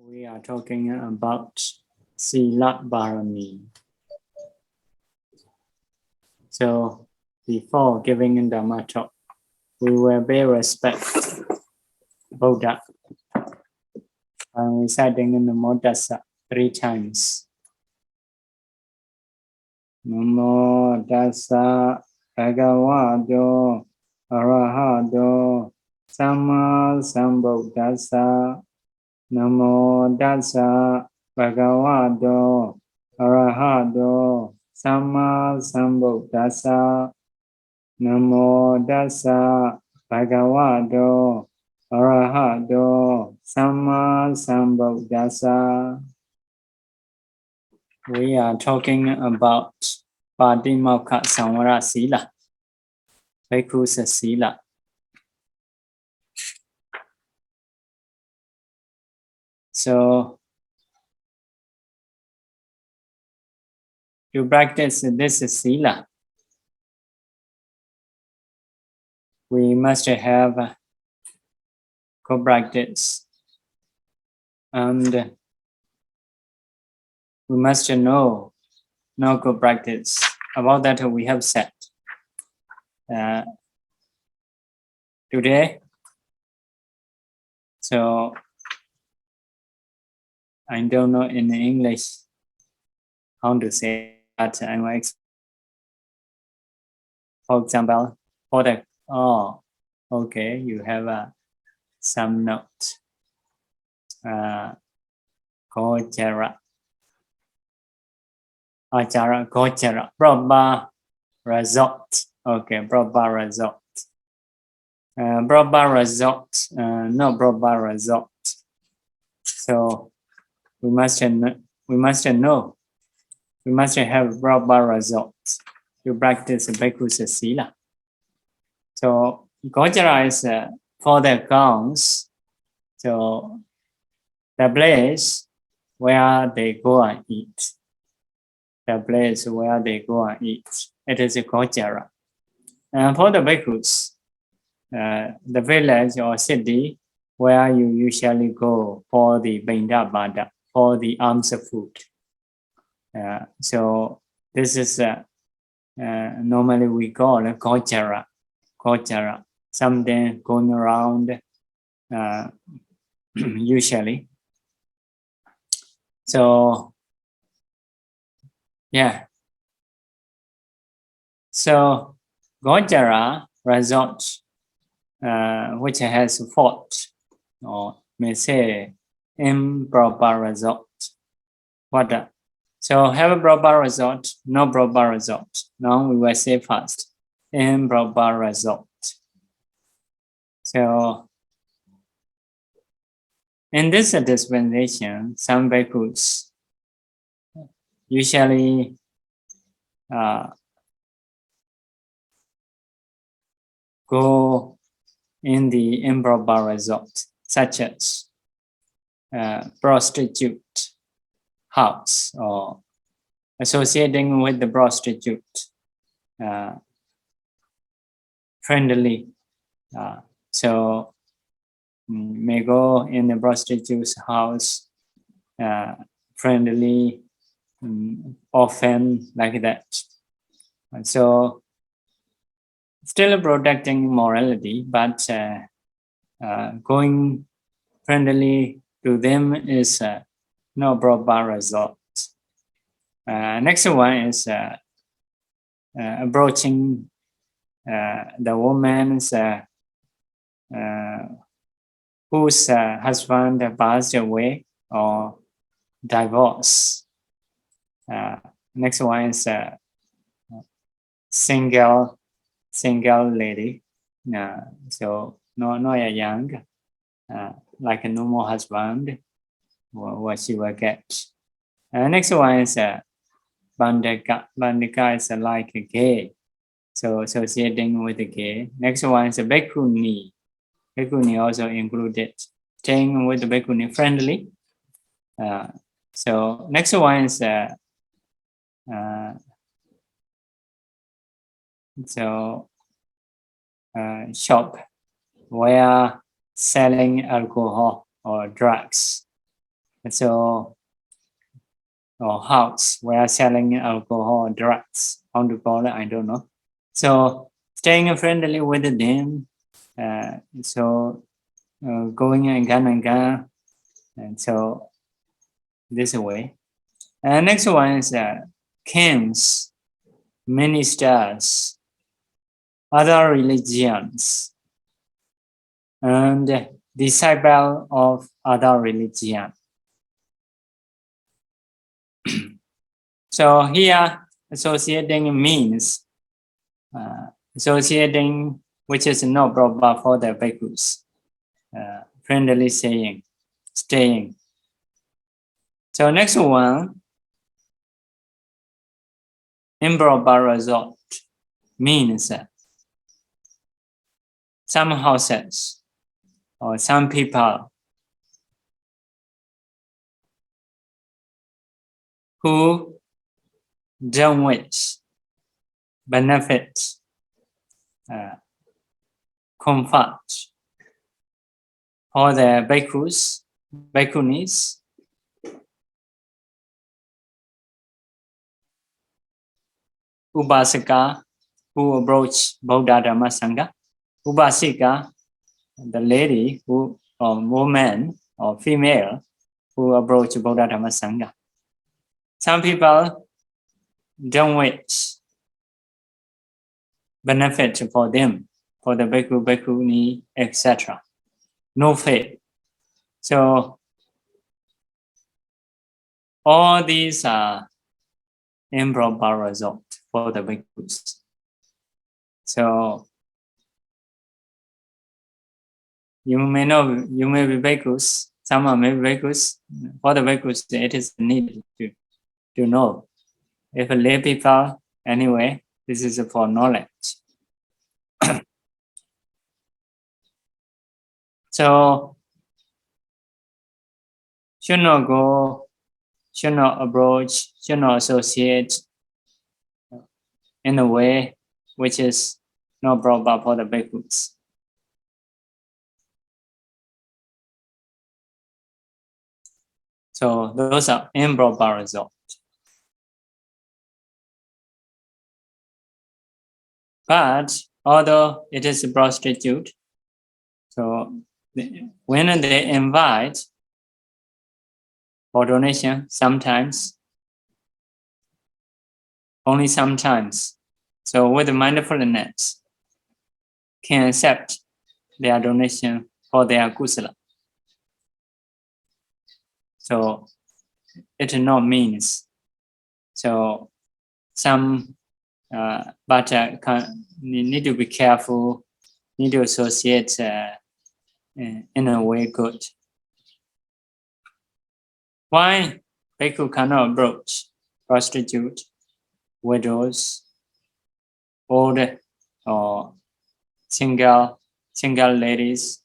We are talking about Sīla Pāramī. So, before giving the Dhamma talk, we will pay respect Buddha by reciting in the Modasa 3 times. Namo Tassa Bhagavato Arahato Samma Sambuddhassa. Namo Tassa Bhagavato Arahato Samma Sambuddhassa. Namo Tassa Bhagavato Arahato Samma Sambuddhassa. We are talking about Pātimokkhasaṃvara Sīla, Bhikkhu Sīla. So, to practice this Sīla, we must have good practice, and we must know good practice. About that we have said. Today, so I don't know in English how to say that. I will for example, for the okay, you have some note. Gocara, Ācāra, Gocara, proper resort. Okay, proper resort. Proper resort, no proper resort. So we must know. We must have proper resort to practice Bhikkhu Sīla. So Gocara is for the grounds. So the place where they go and eat. The place where they go and eat. It is a Gocara. And for the bhikkhus, the village or city where you usually go for the Bindabada, for the alms food. So this is normally we call a Gocara. Gocara, something going around usually. So yeah. So Gocara resort, which has fort, or may say improper resort. What? So have a proper resort, no proper resort. Now we will say first improper resort. So in this dispensation, some bhikkhus usually go in the improper resort, such as prostitute house or associating with the prostitute friendly. So may go in the prostitute's house friendly, often like that. And so still protecting morality, but going friendly to them is no proper resort. Next one is approaching the woman's whose husband passed away or divorced. Next one is single lady. So not a young, like a normal husband, what she will get. Next one is bandika. Bandika is like a gay, so associating with the gay. Next one is a bhikkhuni. Bhikkhuni also included, staying with the bhikkhuni friendly. So next one is shop where selling alcohol or drugs. So, or house where selling alcohol or drugs, how to call it, I don't know. So staying friendly with them, going and so this way. And next one is kings, ministers, other religions, and disciple of other religion. So here associating means associating, which is no proper for the bhikkhus. Friendly saying, staying. So next one, improper resort means some houses or some people who don't wish benefit, comfort for the bhikkhus, bhikkhunis, Upasika who approach Buddha Dhamma Sangha, Upasika, the lady who, or woman or female who approach Buddha Dhamma Sangha. Some people don't wish benefit for them, for the bhikkhu, bhikkhuni, etc. No faith. So all these are improper resort for the bhikkhus. So you may know, you may be bhikkhus, some are maybe bhikkhus. For the bhikkhus, it is needed to know. If a lay people, anyway, this is for knowledge. So should not go, should not approach, should not associate in a way which is not proper for the bhikkhus. So those are improper results. But although it is a prostitute, so when they invite for donation, sometimes, only sometimes, so with mindfulness, can accept their donation for their kusala. So it not means. So some, but need to be careful, need to associate in a way good. Why bhikkhu cannot approach prostitute, widows, old or single ladies,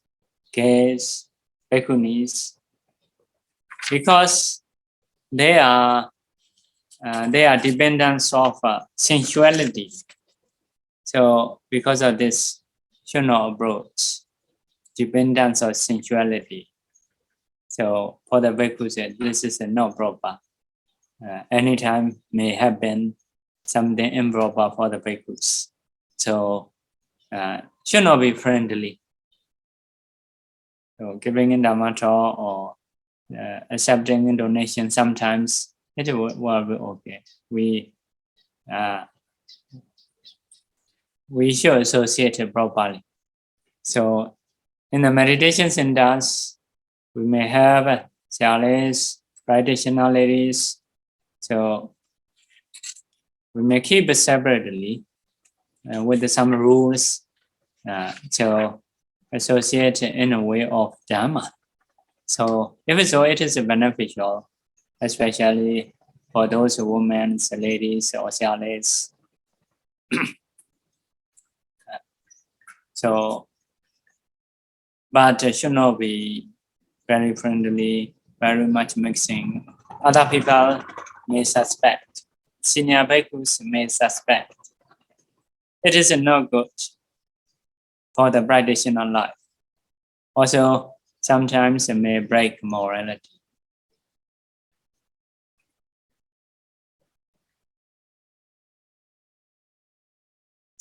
gays, bhikkhunis? Because they are dependents of sensuality. So because of this, should not approach dependence of sensuality. So for the bhikkhus, this is not proper. Anytime may happen something improper for the bhikkhus. So should not be friendly. So giving in Dhamma talk or accepting a donation, sometimes it will be okay. We should associate it properly. So in the meditation centers, we may have Sialis, practitioner ladies. So we may keep it separately with some rules to associate in a way of Dhamma. So if so, it is beneficial, especially for those women, ladies, or Sialis. So, but it should not be very friendly, very much mixing. Other people may suspect. Senior bhikkhus may suspect. It is not good for the practitioner life. Also, sometimes it may break morality.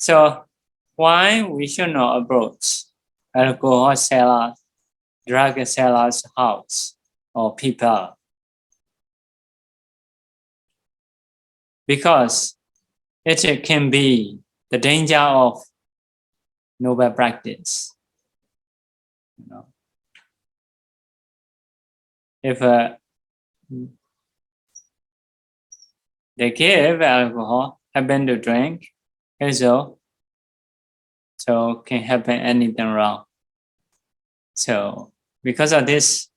So why we should not approach alcohol sellers, drug sellers' house or people? Because it can be the danger of noble practice. If they give alcohol, happen to drink, so can happen anything wrong. So because of this,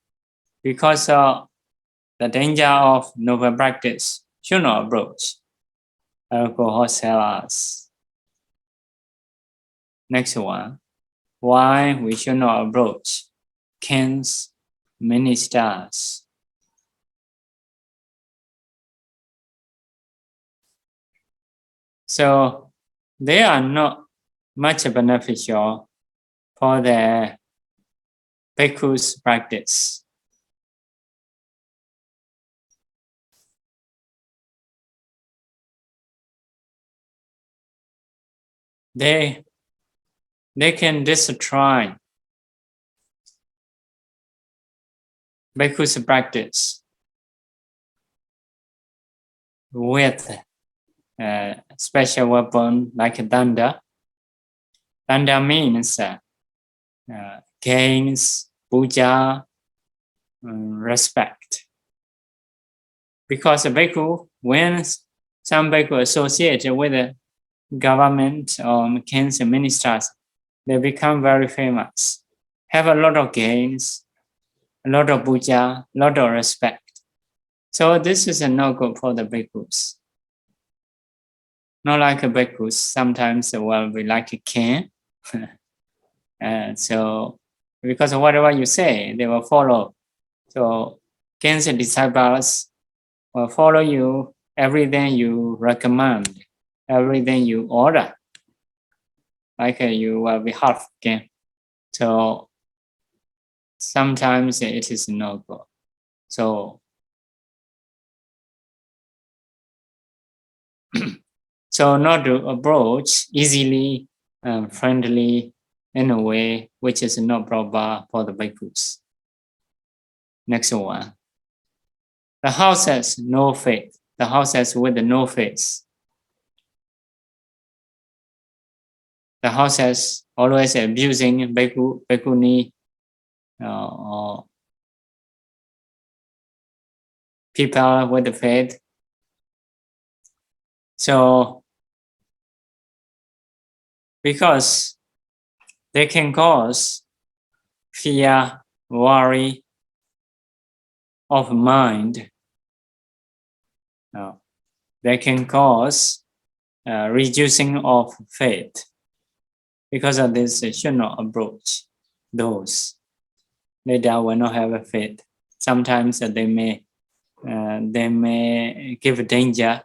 because of the danger of noble practice, should not approach alcohol sellers. Next one, why we should not approach kings, ministers. So they are not much beneficial for the bhikkhu's practice. They can destroy bhikkhu's practice with a special weapon like danda. Danda means gains, puja, respect. Because a bhikkhu, when some bhikkhu associate with the government or kings and ministers, they become very famous, have a lot of gains, a lot of puja, a lot of respect. So this is no good for the bhikkhus. Not like a bhikkhus, sometimes will be like a king. So because of whatever you say, they will follow. So kings and disciples will follow you, everything you recommend, everything you order. Like you will be half king. So sometimes it is no good. So not to approach easily and friendly in a way which is not proper for the bhikkhus. Next one. The house has no faith. The house has with no faith. The house has always abusing bhikkhu, bhikkhuni, or people with the faith. So because they can cause fear, worry of mind. They can cause reducing of faith. Because of this, they should not approach those. Later will not have a faith. Sometimes they may give danger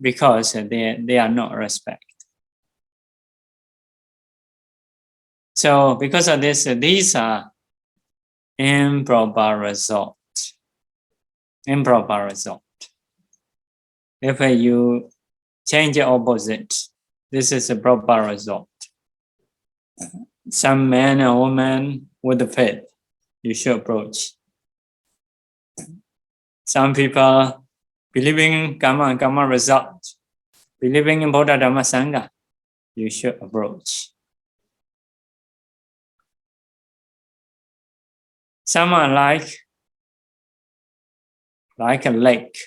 because they are not respect. So because of this, these are improper resort. Improper resort. If you change the opposite, this is a proper result. Some man or woman with the faith, you should approach. Some people believing in karma result, believing in Buddha Dhamma Sangha, you should approach. Some are like a lake,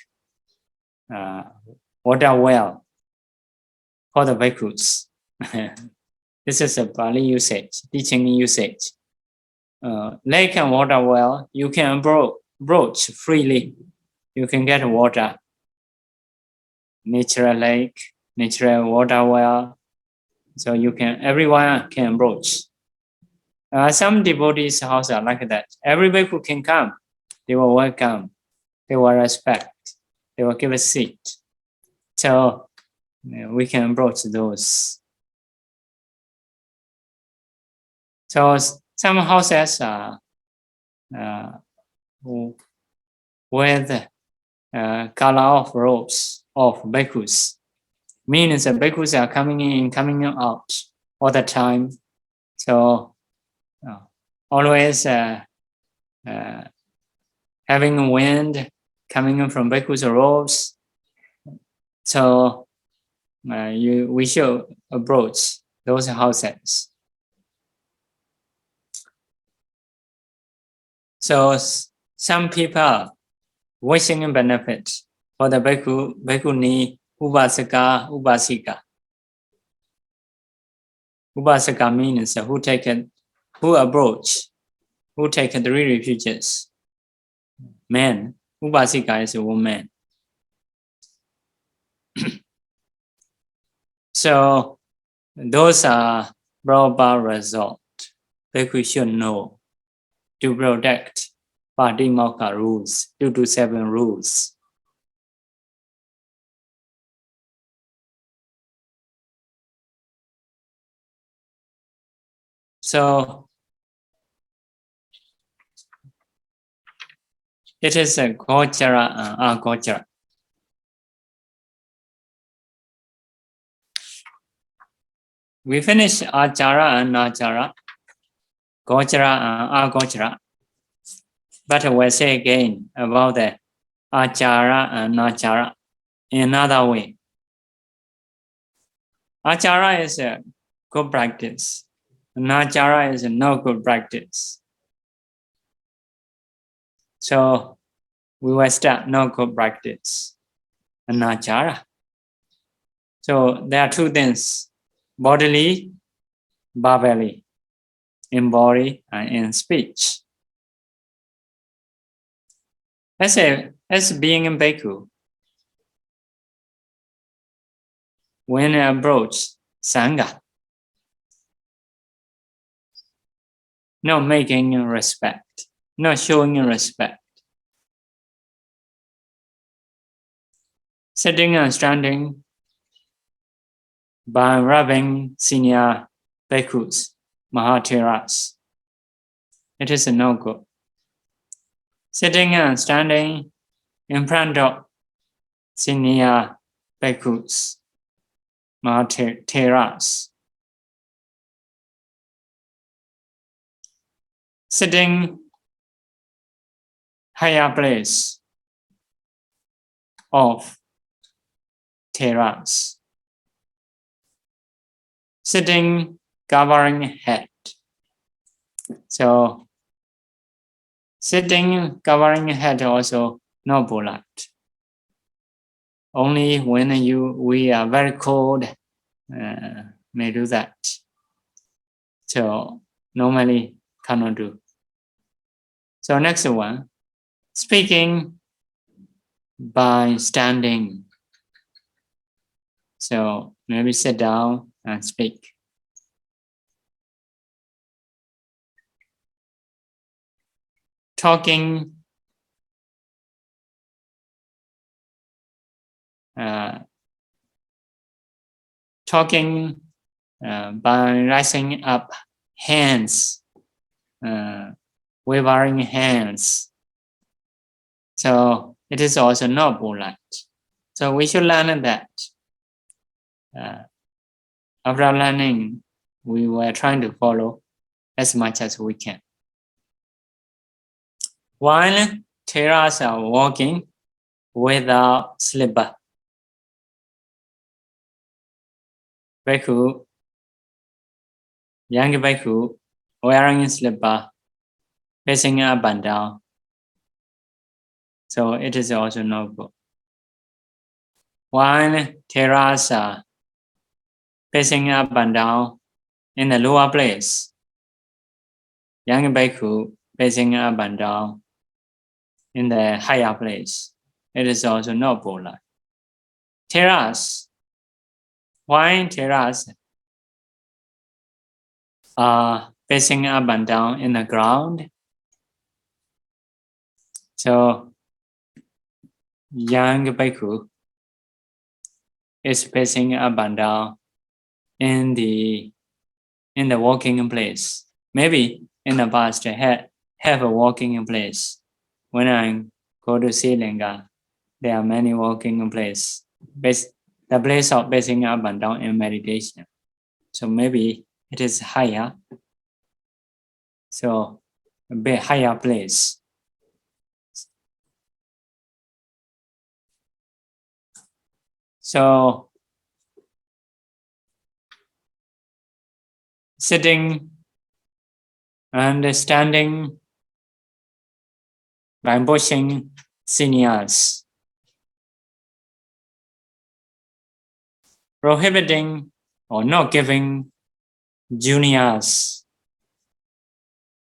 water well for the bhikkhus. This is a Pali usage, teaching usage. Lake and water well, you can approach freely. You can get water. Natural lake, natural water well. So everyone can approach. Some devotees' house are like that. Every bhikkhu can come. They will welcome. They will respect. They will give a seat. So we can approach those. So some houses are with color of robes of bhikkhus. Means the bhikkhus are coming in, coming out all the time. So always having wind coming in from bhikkhus' robes. So we should approach those houses. So some people wishing benefit for the bhikkhu, bhikkhuni, upasaka, upasika. Upasaka means who approach, who take 3 refuges. Man, upasika is a woman. So those are proper resort. Bhikkhu should know to protect Pātimokkha rules, 2 to 7 rules. So it is a Gocara and Ācāra. We finish Ācāra and Anācāra, Gocara and Agocara. But we'll say again about the Ācāra and Anācāra in another way. Ācāra is a good practice. Anācāra is a no good practice. So we will start no good practice. Anācāra. So there are 2 things. Bodily, verbally, in body and in speech. As being a bhikkhu, when I approach Sangha, not making respect, not showing respect. Sitting and standing by rubbing senior bhikkhus, mahatheras. It is a no good. Sitting and standing in front of senior bhikkhus, mahatheras. Sitting higher place of theras. Sitting covering head. So sitting covering head also not polite. Only when we are very cold may do that. So normally cannot do. So next one, speaking by standing. So maybe sit down and speak. Talking by raising up hands, wavering hands. So it is also not polite. So we should learn that. After learning, we were trying to follow as much as we can. While theras are walking without slipper, bhikkhu, young bhikkhu, wearing a slipper, facing up and down. So it is also no good. While theras are facing up and down in the lower place, young bhikkhu facing up and down in the higher place. It is also not polite. Theras, why theras are facing up and down in the ground? So young bhikkhu is facing up and down in the walking place. Maybe in the past I have a walking place. When I go to Sri Lanka, there are many walking places the place of pacing up and down in meditation. So maybe it is higher. So a bit higher place. So sitting and standing by pushing seniors, prohibiting or not giving juniors.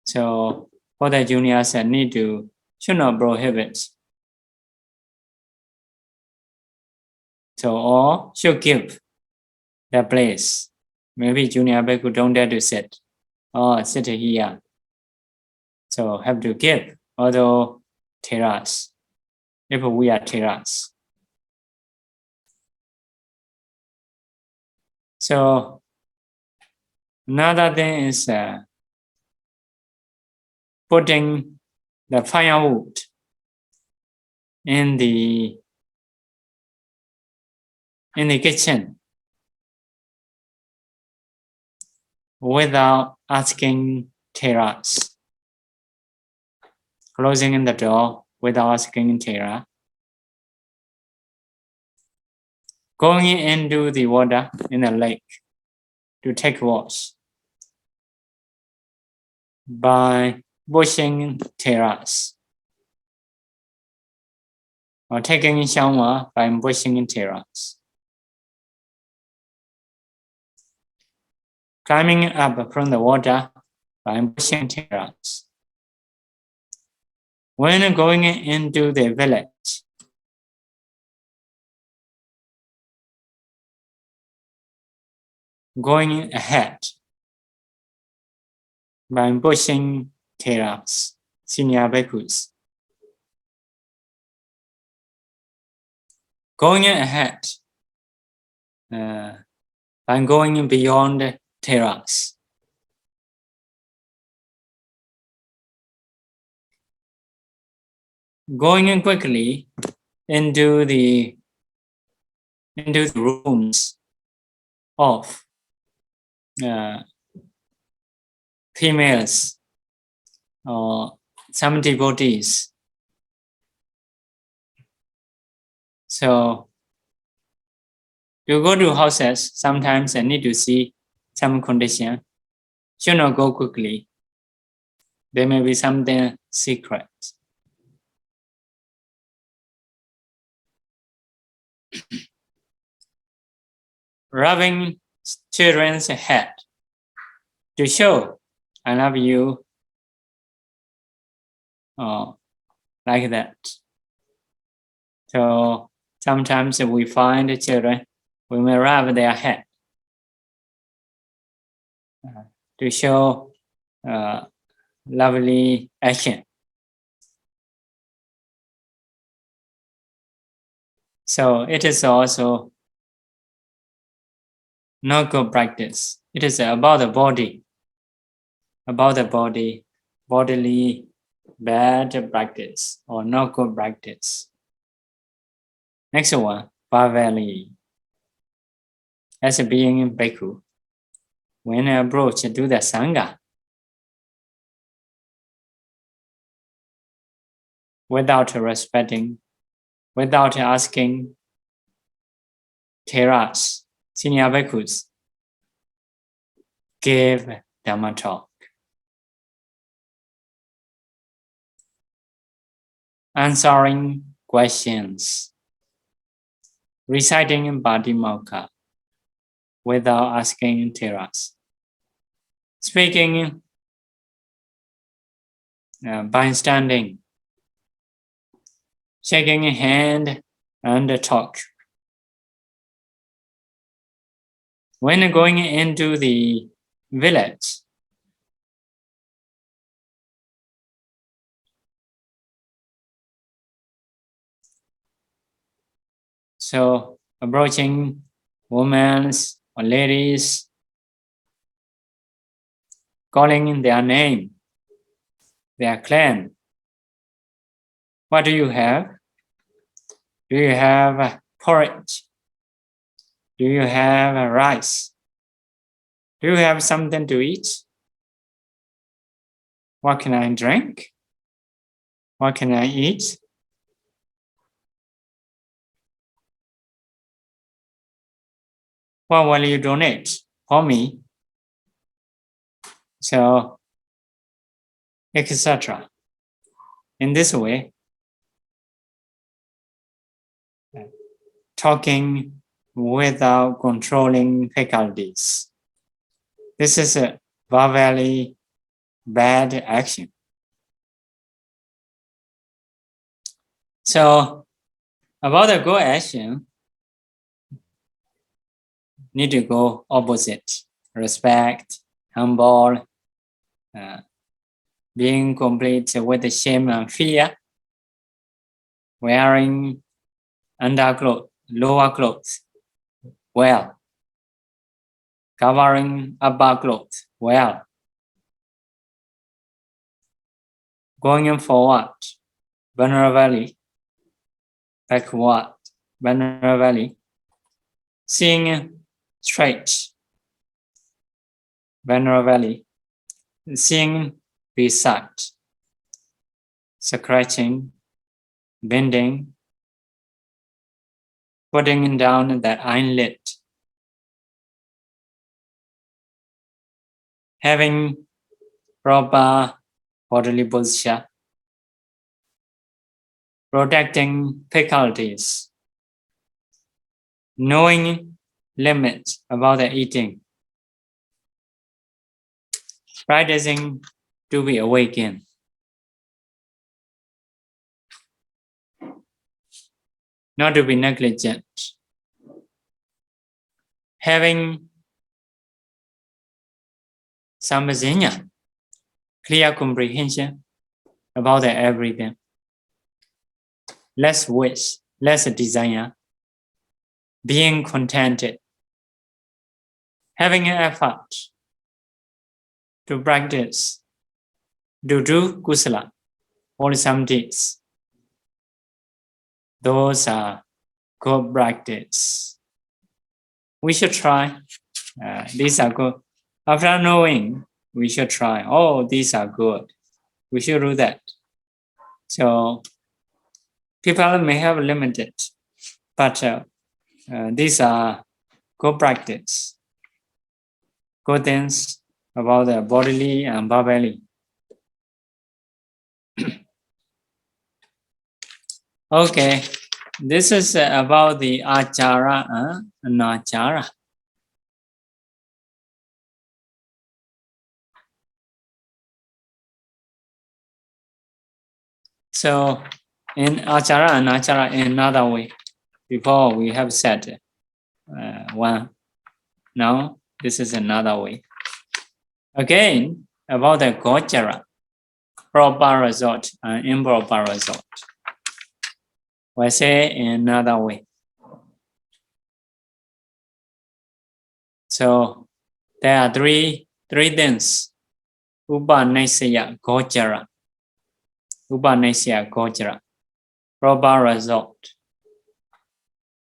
So for the juniors that should not prohibit. So or should give the place. Maybe junior bhikkhu don't dare to sit. Or sit here. So have to give, although theras, if we are theras. So another thing is putting the firewood in the kitchen without asking theras. Closing the door without asking thera. Going into the water in the lake to take wash by pushing theras. Or taking a shower by pushing theras. Climbing up from the water by pushing theras. When going into the village, going ahead by pushing theras, senior bhikkhus. Going ahead by going beyond theras. Going quickly into the rooms of females or some devotees. So you go to houses, sometimes I need to see some condition. Should not go quickly. There may be something secret. Rubbing children's head to show I love you, like that. So sometimes we find the children, we may rub their head to show lovely action. So it is also not good practice. It is about the body. About the body, bodily bad practice or not good practice. Next one, Bodily. As a being in bhikkhu, when I approach to the Sangha, without respecting, without asking theras, senior bhikkhus, give Dhamma talk. Answering questions. Reciting Pātimokkha without asking theras. Speaking by standing. Shaking a hand and talk. When going into the village, so approaching women or ladies, calling their name, their clan. What do you have? Do you have porridge? Do you have rice? Do you have something to eat? What can I drink? What can I eat? What will you donate for me? So, etc. In this way, talking without controlling faculties. This is a very bad action. So, about the good action, need to go opposite. Respect, humble, being complete with shame and fear, wearing underclothes, lower clothes, well, covering upper clothes, well, going forward, vulnerably, backward, vulnerably, seeing straight, vulnerably, seeing beside, scratching, bending, putting down the eyelid, having proper bodily posture, protecting faculties, knowing limits about the eating, practicing to be awakened. Not to be negligent. Having samajanya, clear comprehension about the everything. Less wish, less desire. Being contented. Having an effort to practice, to do kusala, wholesome deeds. Those are good practice. We should try. These are good. After knowing, we should try. Oh, these are good. We should do that. So people may have limited, but these are good practice. Good things about the bodily and bodily. Okay, this is about the Ācāra and Anācāra. So in Ācāra and Anācāra in another way. Before we have said one. Now this is another way. Again, about the Gocara, proper resort and improper resort. We say in another way. So there are three things. Upanissaya Gocara. Upanissaya Gocara. Proper resort.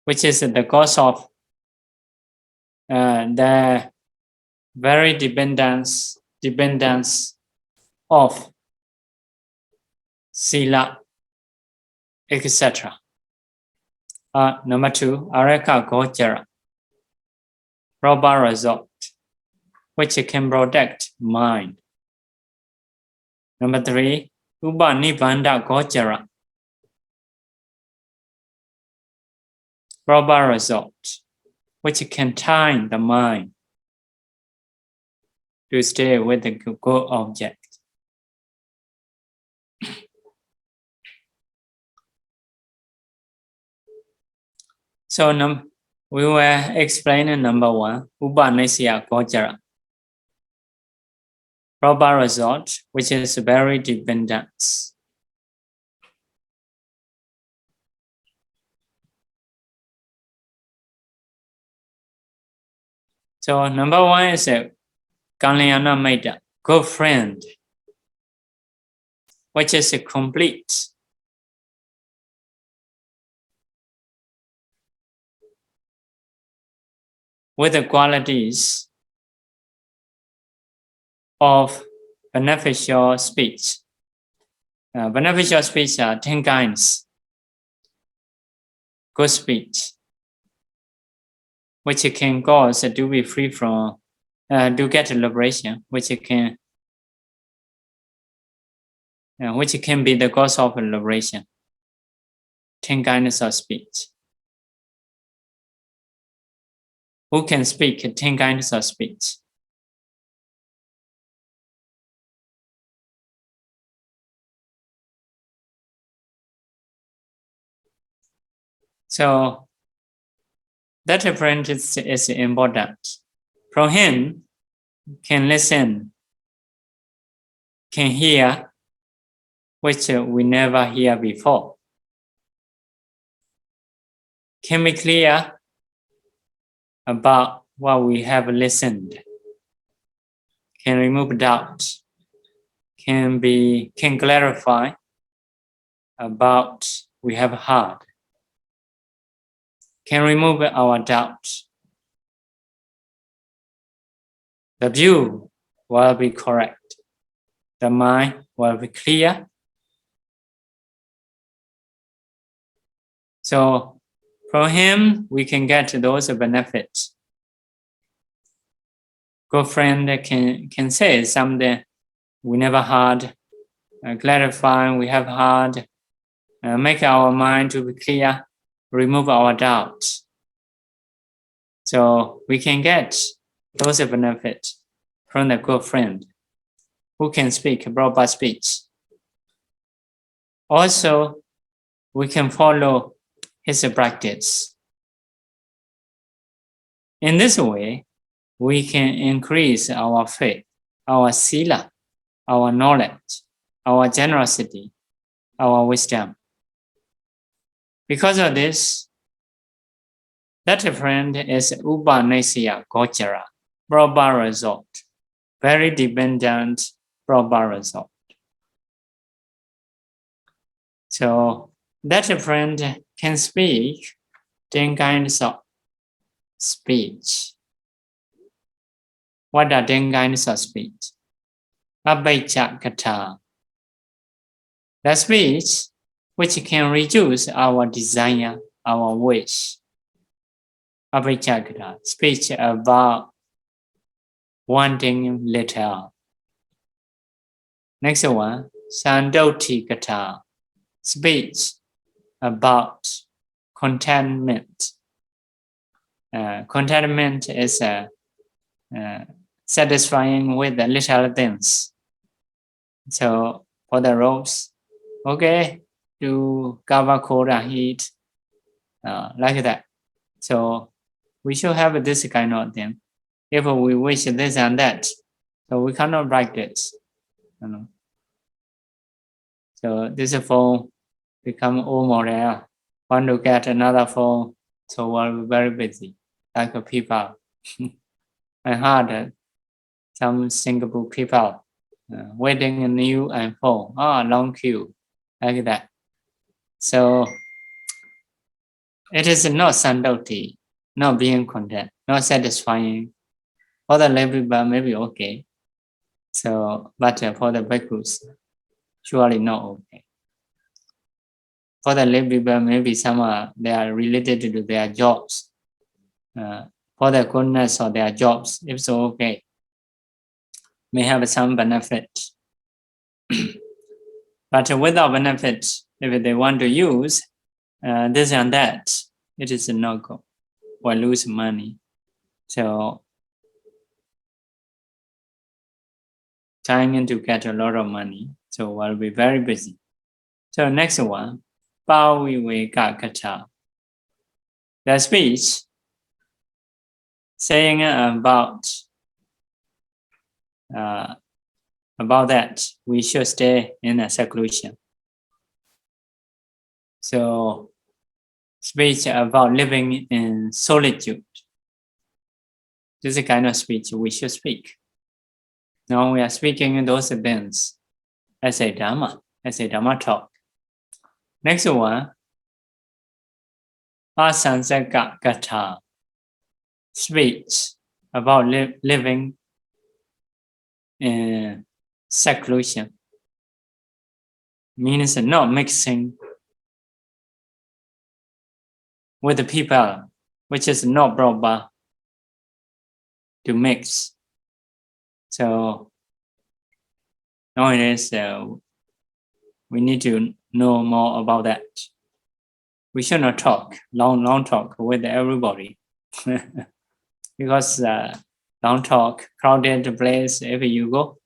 Which is the cause of the very dependence of Sīla, etc. Number 2, Gocara, proper resort, which can protect mind. Number 3, Gocara, proper resort, which can time the mind to stay with the good object. So we will explain number 1, Upanissaya Gocara, proper resort, which is very dependent. So number 1 is a Kalyana Maita, good friend, which is a complete. with the qualities of beneficial speech. Beneficial speech are 10 kinds. Good speech, which can cause to be free from, to get liberation, which can be the cause of liberation. 10 kinds of speech. Who can speak 10 kinds of speech? So that apprentice is important. From him, can listen, can hear, which we never hear before. Can be clear about what we have listened. Can remove doubt. Can clarify about we have heard. Can remove our doubt. The view will be correct. The mind will be clear. So from him, we can get those benefits. Good friend can say something we never heard, clarify we have heard, make our mind to be clear, remove our doubts. So we can get those benefits from the good friend who can speak proper speech. Also, we can follow his practice. In this way, we can increase our faith, our sila, our knowledge, our generosity, our wisdom. Because of this, that friend is Upanissaya Gocara, proper resort, very dependent proper resort. So that friend can speak 10 kinds of speech. What are 10 kinds of speech? Vacasika, the speech which can reduce our desire, our wish. Vacasika, speech about wanting little. Next one, Sandoti, speech about contentment. Contentment is satisfying with the little things. So for the robes, okay, to cover cold and heat, like that. So we should have this kind of thing. If we wish this and that, so we cannot practice. So this phone become old model. Want to get another phone, so we're very busy, like people. I heard some Singapore people waiting a new iPhone, long queue, like that. So it is not sandoti, not being content, not satisfying. For the lay people, maybe okay. So, but for the bhikkhus, surely not okay. For the lay people, maybe some they are related to their jobs. For the goodness of their jobs, if so, okay, may have some benefit. But without benefit, if they want to use this and that, it is a no-go. Or lose money. So trying to get a lot of money, so we'll be very busy. So next one, Vacasika, the speech saying about that we should stay in a seclusion. So speech about living in solitude. This is the kind of speech we should speak. Now we are speaking those events as a Dhamma talk. Next one, Ācāra, speech about living in seclusion, means not mixing with the people, which is not proper to mix. So nowadays we need to know more about that. We should not talk long talk with everybody because long talk, crowded place if you go.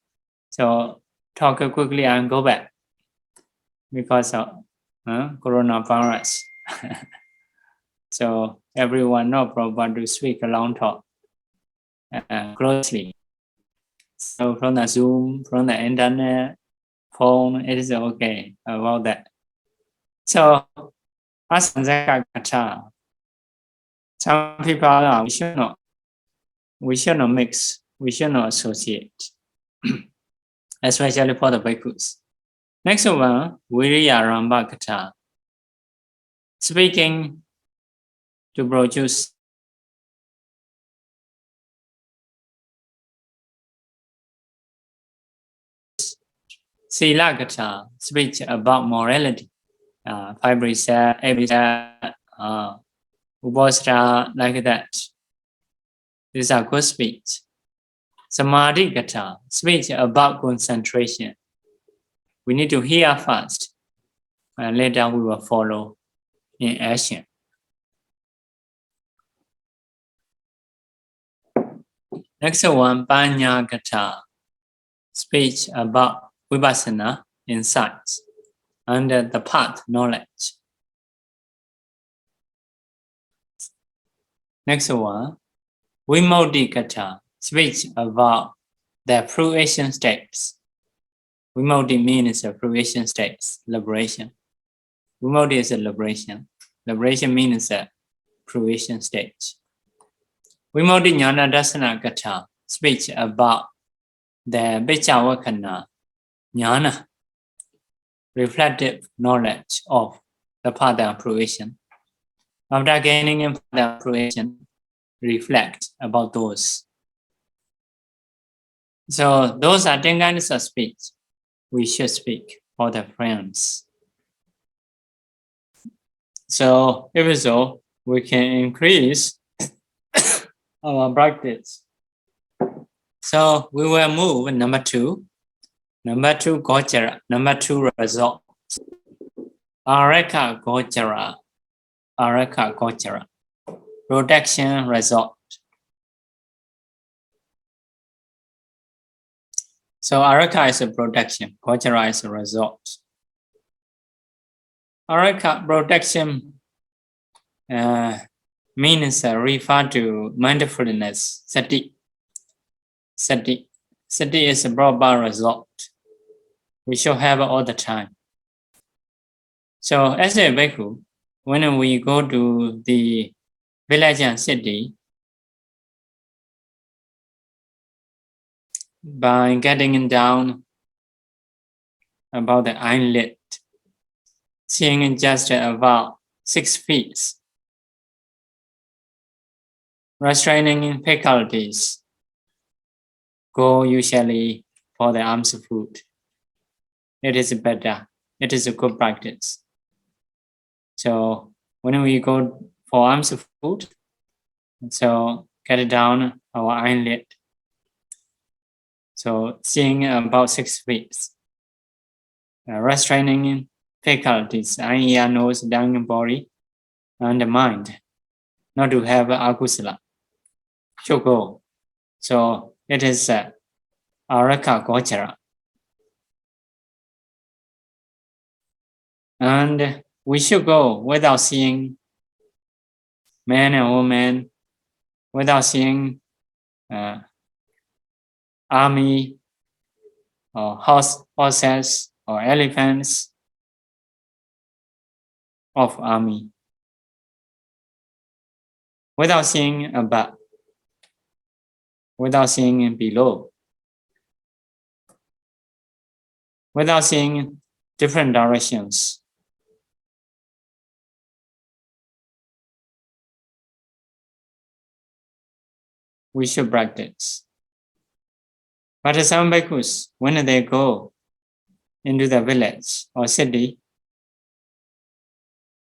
So talk quickly and go back because of coronavirus. So everyone not proper to speak a long talk closely. So from the Zoom, from the internet, phone, it is okay about that. So Janakābhivaṃsa, some people are, we should not mix, we should not associate, especially for the bhikkhus. Next one, Vacasika, speaking to produce Sīla, speech about morality. 5 precepts, 8 precepts, Upanissaya, like that. These are good speech. Samadhi-gata, speech about concentration. We need to hear first, and later we will follow in action. Next one, Pāññā-gata, speech about vipassana, insights, and the path knowledge. Next one, Vimutti-gata, speech about the fruition states. Vimutti means the fruition states, liberation. Vimutti is a liberation. Liberation means a fruition stage. Vimutti Jnana Dassana-gata, speech about the Vichavakkhana Jnana, reflective knowledge of the path of fruition. After gaining in path of fruition, reflect about those. So those are 10 kinds of speech we should speak for the friends. So if so, we can increase our practice. So we will move number 2. Number 2, Gocara. Number 2, resort. Anācāra. Gocara. Protection resort. So Anācāra is a protection. Gocara is a resort. Anācāra protection means refer to mindfulness. Sati. Sati is a proper resort. We should have all the time. So as a bhikkhu, when we go to the village and city, by getting down about the eyelid, seeing just about 6 feet, restraining faculties, go usually for the alms food. It is better. It is a good practice. So when we go for alms food, so get down our eyelid. So seeing about 6 feet, restraining faculties, eye, ear, nose, tongue, body, and the mind, not to have akusala. Should go. So it is Gocara. And we should go without seeing man and woman, without seeing army or horses or elephants of army, without seeing above, without seeing below, without seeing different directions. we should practice. But some bhikkhus, when they go into the village or city,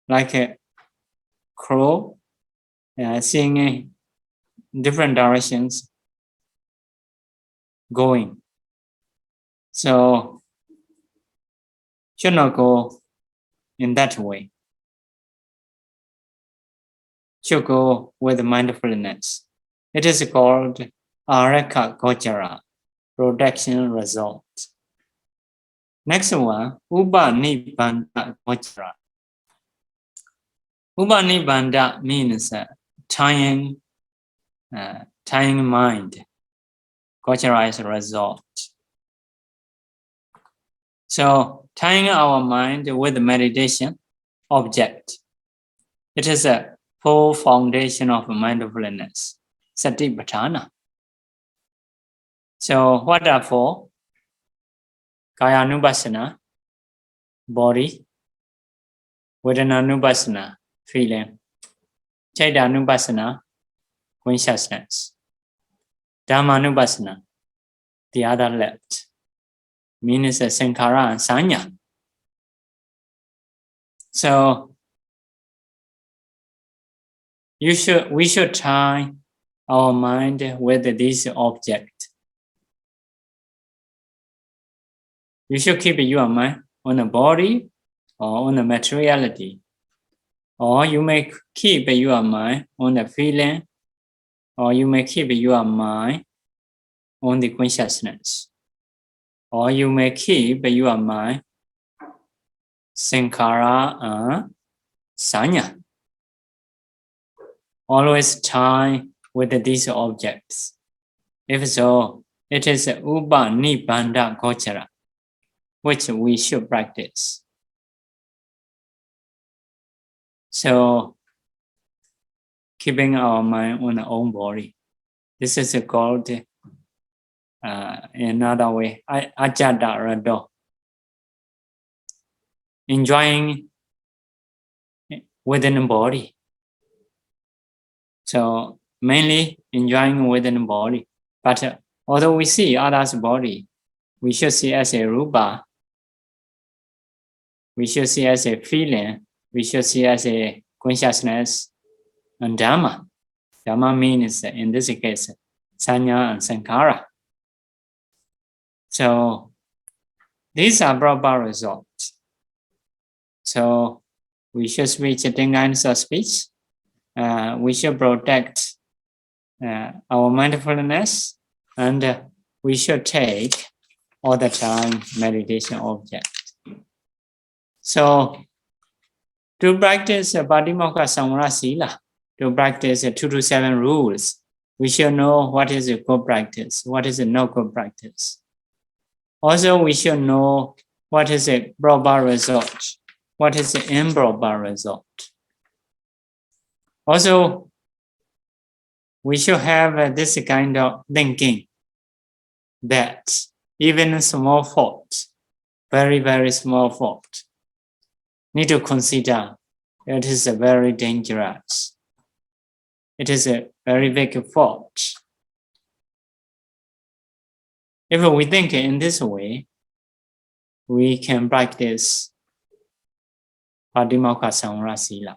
like a crow, seeing in different directions going. So, should not go in that way. Should go with mindfulness. It is called Gocara, Protection Resort. Next one, Upanissaya Gocara. Upanissaya means tying mind. Gocara is a result. So, tying our mind with meditation object. It is a full foundation of mindfulness, Satipatthana. So, what are four? Kāyanupassana, body. Vedananupassana, feeling. Cittanupassana, consciousness. Dhammanupassana, the other left. Means Sankhara and Sanya. So, we should tie our mind with this object. You should keep your mind on the body or on the materiality. Or you may keep your mind on the feeling, or you may keep your mind on the consciousness. Or you may keep your mind Sankhara and Sanya. Always tie with these objects. If so, it is Upanissaya Gocara, which we should practice. So, keeping our mind on our own body. This is called, in another way, Ācāra. Enjoying within the body. So, mainly enjoying within the body. But although we see others' body, we should see as a rupa. We should see as a feeling. We should see as a consciousness and Dhamma. Dhamma means, in this case, Sanya and Sankhara. So, these are proper results. So, we should speak 10 kinds of speech. We should protect our mindfulness, and we should take all the time meditation object. So, to practice Pātimokkhasaṃvara Sīla, to practice 2 to 7 rules, we should know what is a good practice, what is a no good practice. Also, we should know what is a proper result, what is an improper result. Also, we should have this kind of thinking that even a small fault, very, very small fault, need to consider it is very dangerous. It is a very big fault. If we think in this way, we can practice Pātimokkhasaṃvara Sīla.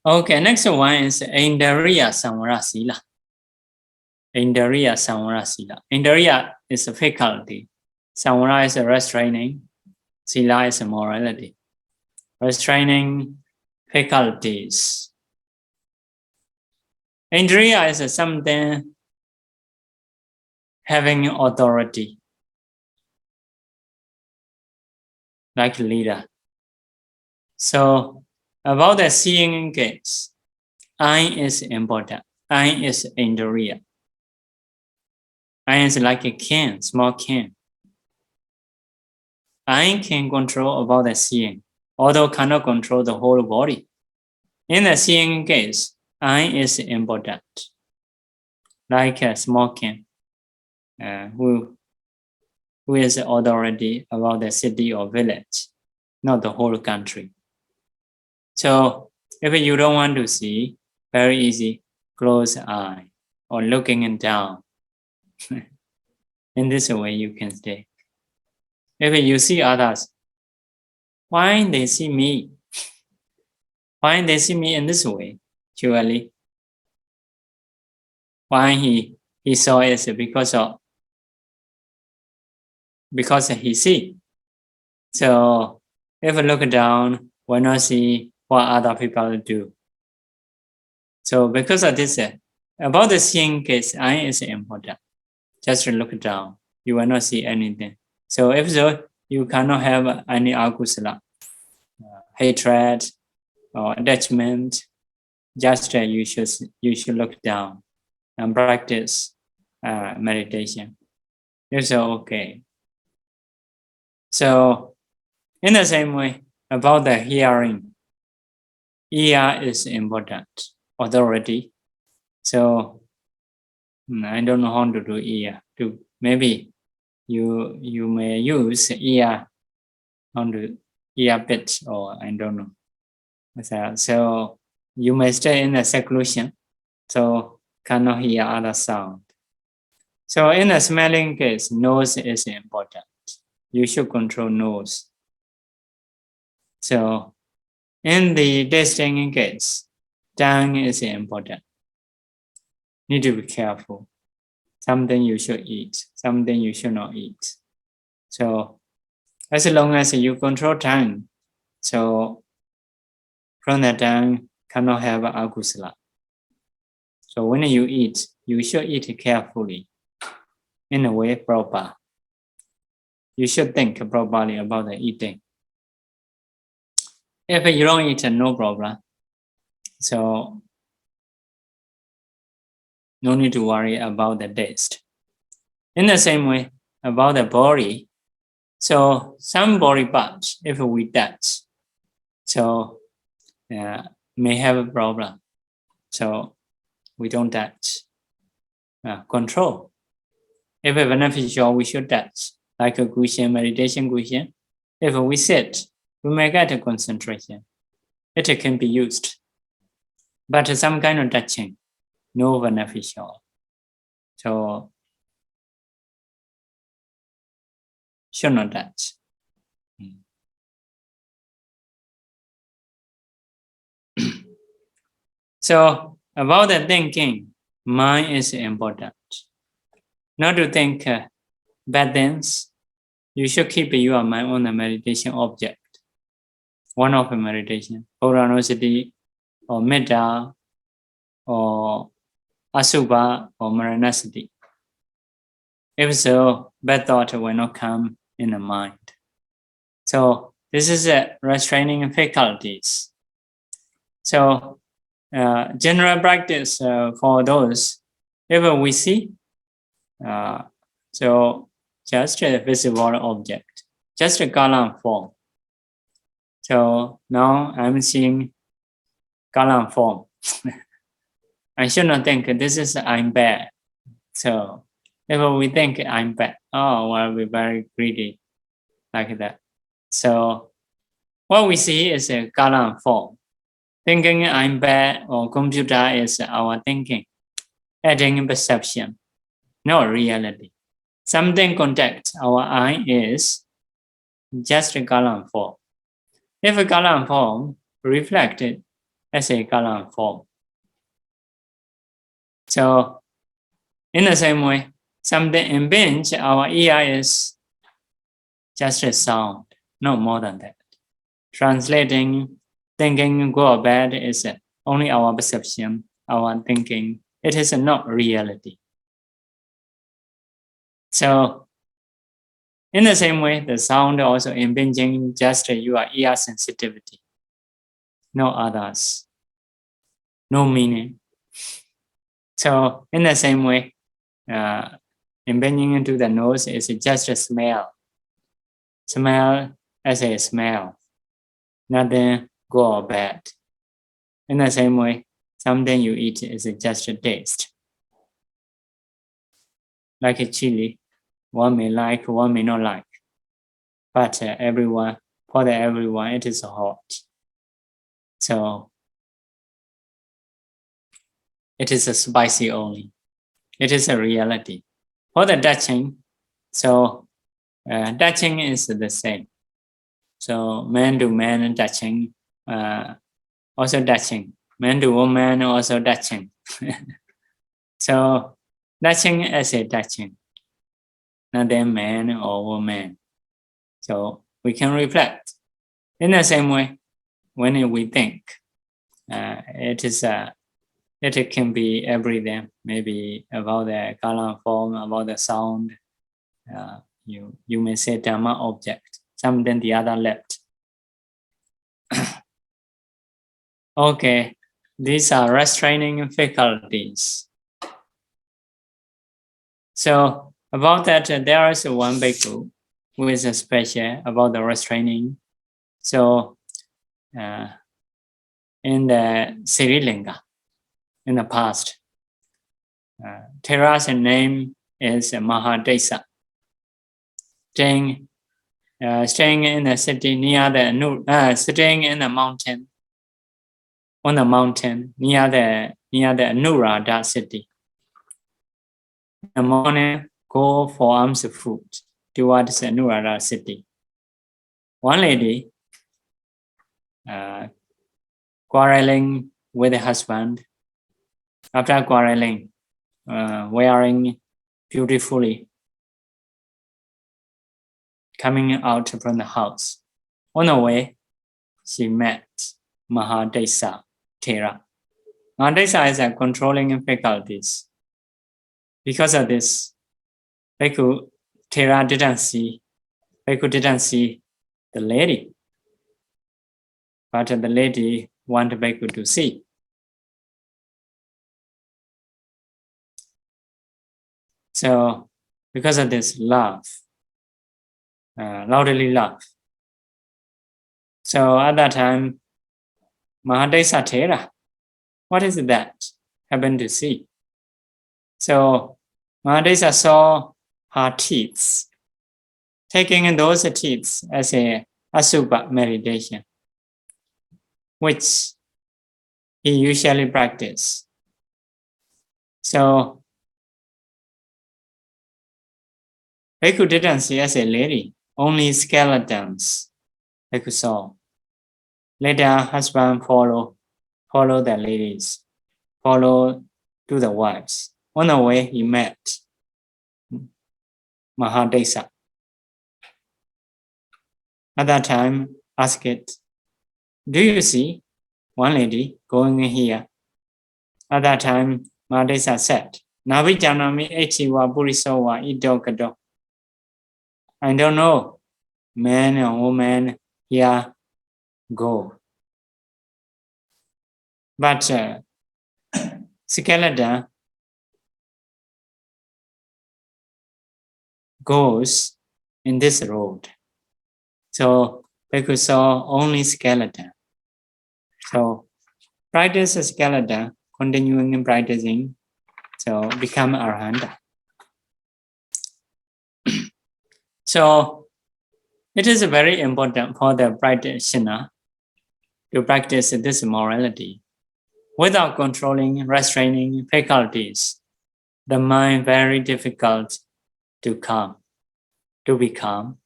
Okay, next one is Indriya-saṃvara Sīla. Indriya-saṃvara Sīla. Indriya is a faculty. Saṃvara is a restraining. Sīla is a morality. Restraining faculties. Indriya is something having authority, like leader. So, about the seeing gates, eye is important. Eye is Indriya. Eye is like a can, small can. Eye can control about the seeing, although cannot control the whole body. In the seeing case, eye is important, like a small can, who is authority about the city or village, not the whole country. So if you don't want to see, very easy, close eye or looking down. In this way you can stay. If you see others, why they see me? Why they see me in this way? Surely, why he saw it because he see. So if you look down, why not see what other people do? So because of this, about the seeing case, eye is important. Just look down, you will not see anything. So if so, you cannot have any akusala, hatred or attachment. Just you should look down and practice meditation. It's okay. So in the same way, about the hearing, ear is important, authority. So I don't know how to do ear. Maybe you may use ear on the ear bit, or I don't know. So you may stay in a seclusion, so cannot hear other sound. So in the smelling case, nose is important. You should control nose. So in the tasting case, tongue is important. Need to be careful. Something you should eat, something you should not eat. So as long as you control tongue, so from the tongue cannot have akusala. So when you eat, you should eat carefully, in a way proper. You should think properly about the eating. If you don't eat, no problem. So no need to worry about the taste. In the same way, about the body, so some body parts, if we touch, so may have a problem. So we don't touch. Control. If it's beneficial, we should touch. Like a cushion, meditation cushion. If we sit, we may get a concentration. It can be used. But some kind of touching, no beneficial. So should not touch. So about the thinking, mind is important. Not to think bad things. You should keep your mind on the meditation object. One of the meditation, Puranosati or Metta or Asubha or Maranasati. If so, bad thought will not come in the mind. So this is a restraining faculties. So general practice for those, if we see, so just a visible object, just a color form. So now I'm seeing color form. I should not think this is I'm bad. So if we think I'm bad, we'll be very greedy like that. So what we see is a color form. Thinking I'm bad or computer is our thinking, adding perception, not reality. Something contact our eye is just a color form. If a color form reflected as a color form. So in the same way, something impinge our ear is just a sound, no more than that. Translating, thinking good or bad is only our perception, our thinking. It is not reality. So in the same way, the sound also impinging just your ear sensitivity, no others, no meaning. So in the same way, impinging into the nose is just a smell. Smell as a smell, nothing good or bad. In the same way, something you eat is just a taste. Like a chili, one may like, one may not like. But for everyone, it is hot. So it is a spicy only. It is a reality. For the touching, so touching is the same. So man to man touching, also touching. Man to woman also touching. So touching as a touching, not then man or woman. So we can reflect in the same way when we think. It can be everything, maybe about the color form, about the sound. You may say Dhamma object, something the other left. Okay, these are restraining faculties. So about that, there is one bhikkhu who is special about the restraining. So in the Sri Lanka, in the past, Thera's name is Mahadesa. Staying in the city near the staying in the mountain, on the mountain near the Anuradha city. In the morning, go for alms food towards Anuradha city. One lady quarreling with the husband. After quarreling, wearing beautifully, coming out from the house. On the way, she met Mahadesa Thera. Mahadesa is a controlling faculties. Because of this, Bhikkhu Thera didn't see the lady, but the lady wanted Bhikkhu to see. So, because of this love, loudly love. So at that time, Mahadesa Thera, what is that? Happened to see. So Mahadesa saw her teeth, taking those teeth as a asubha meditation, which he usually practiced. So Bhikkhu didn't see as a lady, only skeletons Bhikkhu saw. Later, husband follow the ladies, follow to the wives. On the way, he met Mahadesa. At that time, asked it, do you see one lady going here? At that time, Mahadesa said, Navijanami echiwa purisowa idokado. I don't know, man or woman here go. But skeleton goes in this road. So Bhikkhu saw only skeleton. So practice a skeleton, continuing in practicing, so become Arahanta. So it is very important for the practitioner to practice this morality. Without controlling, restraining faculties, the mind very difficult to become.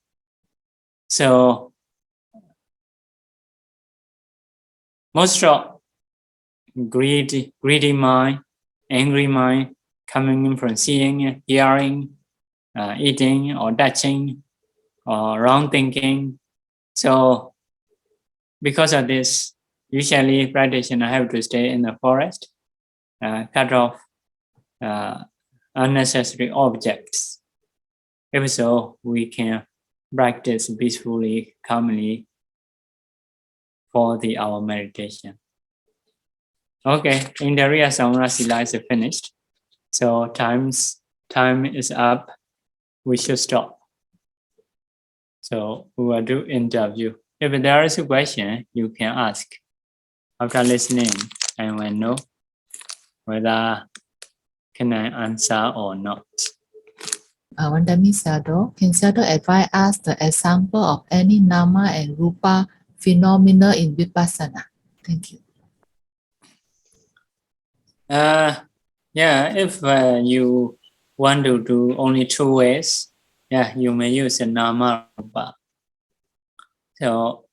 So most of greedy mind, angry mind, coming in from seeing, hearing, eating or touching, or wrong thinking. So because of this, usually practitioner have to stay in the forest, cut off unnecessary objects. If so, we can practice peacefully, calmly for our meditation. Okay, Untitled Sīla is finished. So time is up. We should stop. So we will do interview. If there is a question, you can ask. After listening, I will know whether can I answer or not. Vandami Sayadaw, can Sayadaw advise us the example of any nama and rupa phenomena in Vipassana? Thank you. Yeah, if you want to do only two ways, yeah, you may use a nama rupa. So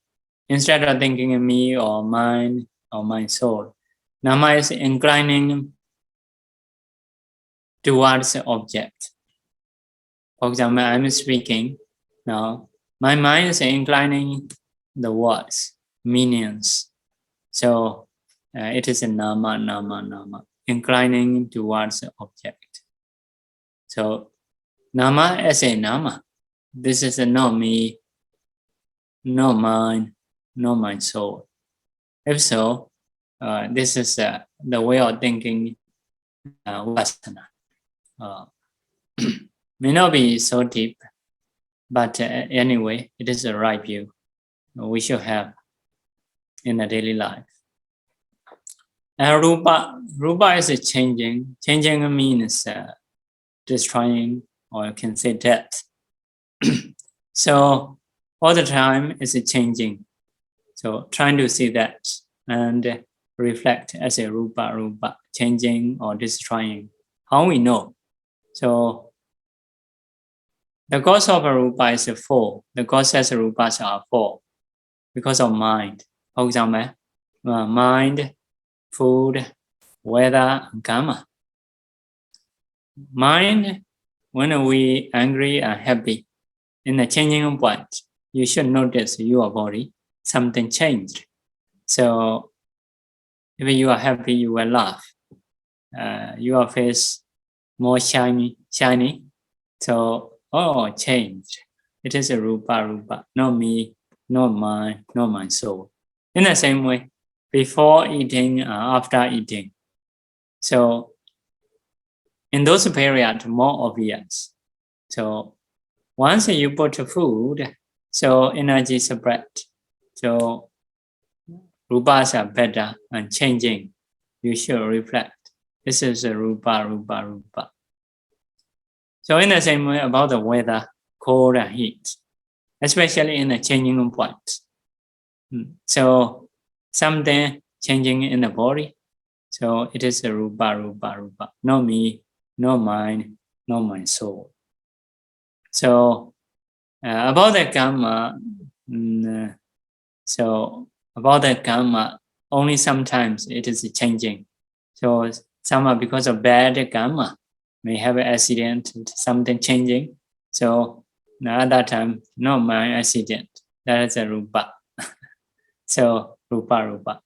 instead of thinking of me or my soul, nama is inclining towards the object. For example, I'm speaking now. My mind is inclining the words, meanings. So it is a nama, inclining towards the object. So nama as a nama. This is a no me, no mind, no my soul. If so, this is the way of thinking vasana. May not be so deep, but anyway, it is the right view we should have in a daily life. Rupa is a changing. Changing means destroying, or you can say death. So all the time it's a changing. So trying to see that and reflect as a rupa, changing or destroying. How we know? So the cause of a rupa is a four. The causes of rupas are four because of mind. For example, mind, food, weather, and karma. Mind, when we angry and happy, in the changing point, you should notice your body, something changed. So if you are happy, you will laugh. Your face more shiny. So, changed. It is a rupa, not me, not mine, not my soul. In the same way, before eating, after eating. So, in those periods, more obvious. So, once you put food, so energy is spread. So, rupas are better and changing. You should reflect. This is a rupa. So in the same way about the weather, cold and heat, especially in the changing point. So something changing in the body. So it is a rupa. No me, no mine, no my soul. So about the karma, only sometimes it is changing. So some because of bad karma may have an accident, something changing. So another time, no my accident. That is a rupa. So rupa.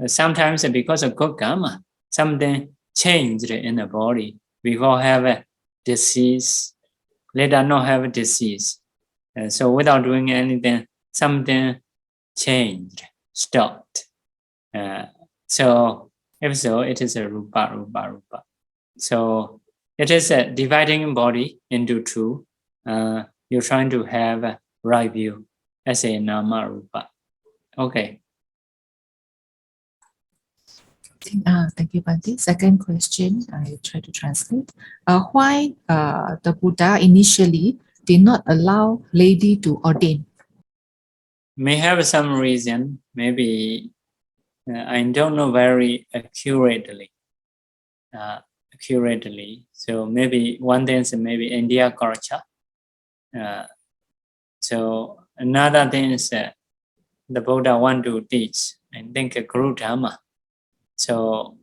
Sometimes because of good karma, something changed in the body. Before have a disease, later not have a disease. So without doing anything, something changed, stopped. So if so, it is a rupa. So it is a dividing body into two. You're trying to have a right view as a nama rupa. Okay. Thank you, Bhante. Second question, I try to translate. Why the Buddha initially did not allow lady to ordain? May have some reason, maybe I don't know very accurately. So maybe one thing is maybe India culture. So another thing is the Buddha want to teach, I think, a Guru Dhamma. So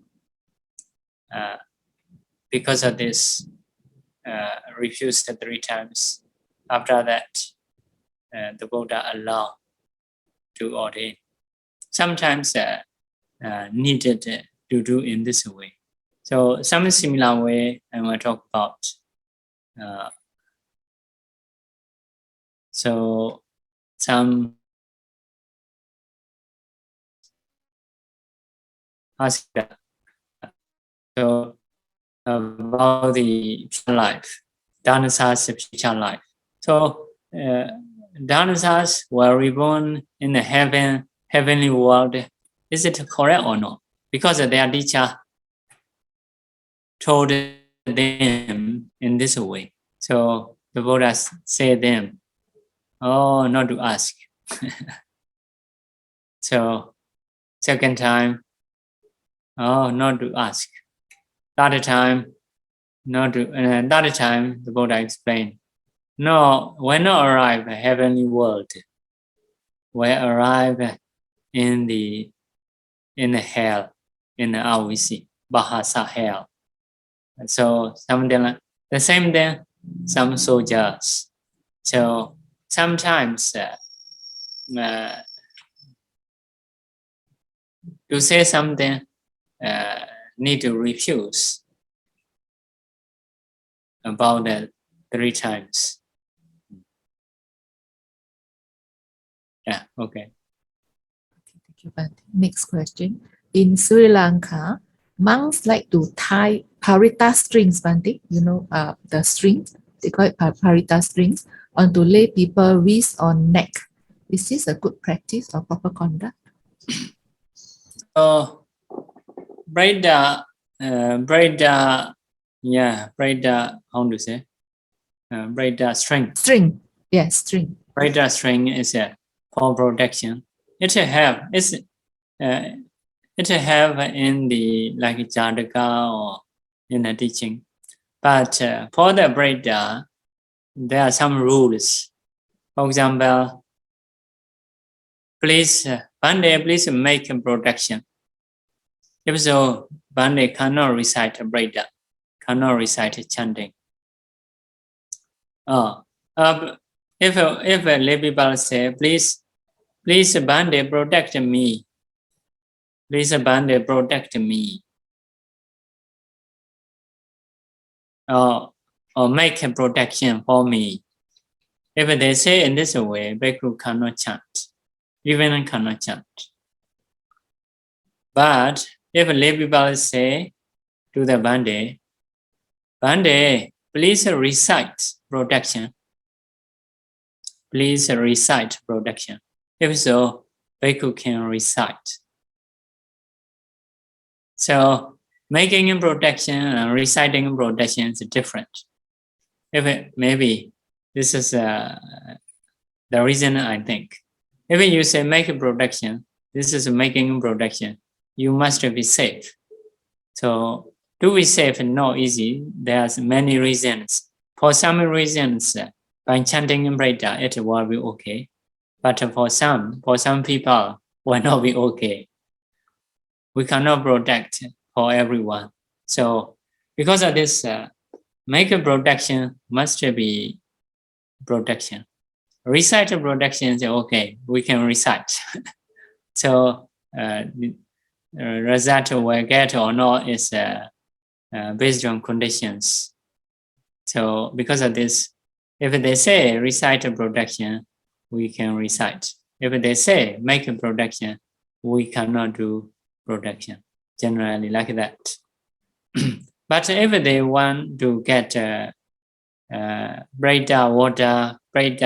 because of this, refused 3 times. After that, the Buddha allowed to ordain. Sometimes needed to do in this way. So some similar way I will talk about. So some Vacasika. So about the life, dinosaurs' future life. So dinosaurs were reborn in the heavenly world. Is it correct or not? Because their teacher told them in this way. So the Buddha said them, not to ask. So Second time, oh, not to ask. Third time, not to. Third time, the Buddha explained, no, when not arrive at heavenly world, we arrive in the hell, in the RVC, Bahasa hell. So something like the same thing, some soldiers. So sometimes to say something, need to refuse about that 3 times. Yeah, okay. Thank you, Bhante. Next question. In Sri Lanka, monks like to tie parita strings, Bhante, you know, the strings, they call it parita strings, onto lay people wrist or neck. Is this a good practice or proper conduct? So, braid the, how to say? Braid the string. String, yes, string. Braid the string is for protection. It have in the like Janakābhivaṃsa or in the teaching, but for the braid there are some rules. For example, please Bhante, please make a protection. If so, Bhante cannot recite a braid, cannot recite chanting. If lay people say, please Bhante, protect me. Please Bhante, protect me. Or make a protection for me. If they say in this way, Bhikkhu cannot chant. Even cannot chant. But if lay people say to the Bhante, Bhante, please recite protection. Please recite protection. If so, Bhikkhu can recite. So making protection and reciting protection is different. If maybe this is the reason I think. If you say make a protection, this is making protection. You must be safe. So to be safe is not easy. There's many reasons. For some reasons, by chanting in Brahma, it will be okay. But for some people, will not be okay. We cannot protect for everyone. So because of this, make a protection must be protection. Recite a protection, say, okay, we can recite. So result will get or not is based on conditions. So because of this, if they say recite a protection, we can recite. If they say make a protection, we cannot do protection. Generally like that. But if they want to get braid water, braid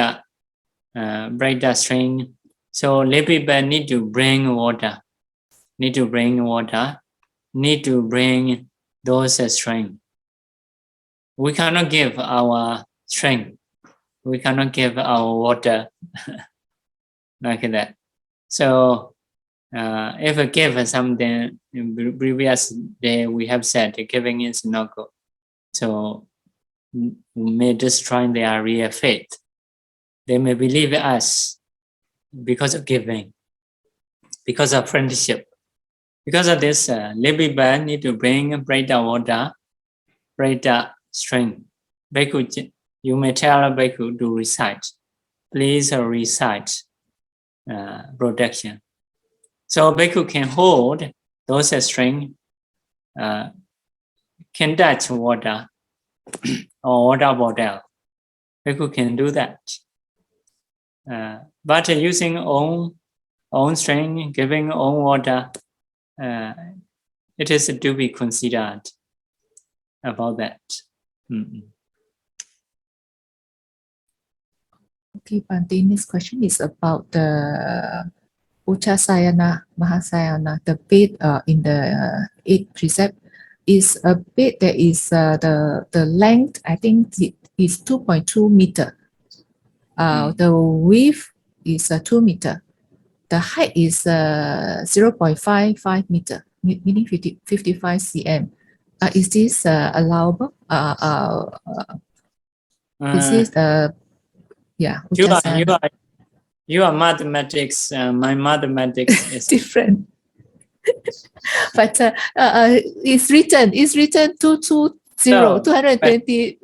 string, so lay people need to bring water, need to bring those string. We cannot give our string, we cannot give our water like that. So if we give something, in previous day we have said giving is not good. So we may destroy their real faith. They may believe us because of giving, because of friendship. Because of this, lay people need to bring braid water, braid string. Bhikkhu, you may tell a Bhikkhu to recite. Please recite protection. So Bhikkhu can hold those strings, can touch water or water bottle. Bhikkhu can do that. But using own string, giving own water, it is to be considered about that. Okay, Bhante, next question is about the Uccasayana, Mahasayana, the bed in the 8th precept is a bed that is the length, I think it is 2.2 meter. The width is 2 meter. the height is 0.55 meter, meaning 55 cm. Is this allowable? Is this yeah? You are mathematics. My mathematics is different. But it's written 220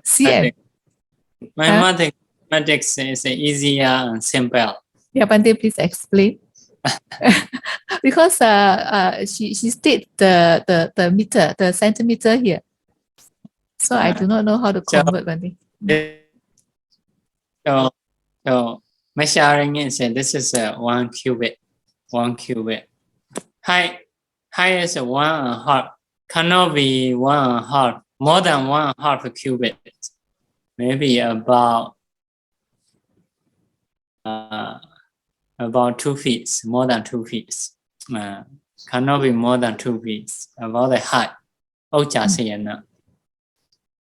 cm. My mathematics is easier and simple. Yeah, Bante, please explain. Because she state the meter, the centimeter here. So I do not know how to convert, Bante. So measuring is this is 1 cubit. 1 cubit. Height is 1.5. Cannot be 1.5. More than 1.5 cubit. Maybe about 2 feet. More than 2 feet. Cannot be more than 2 feet. About the height.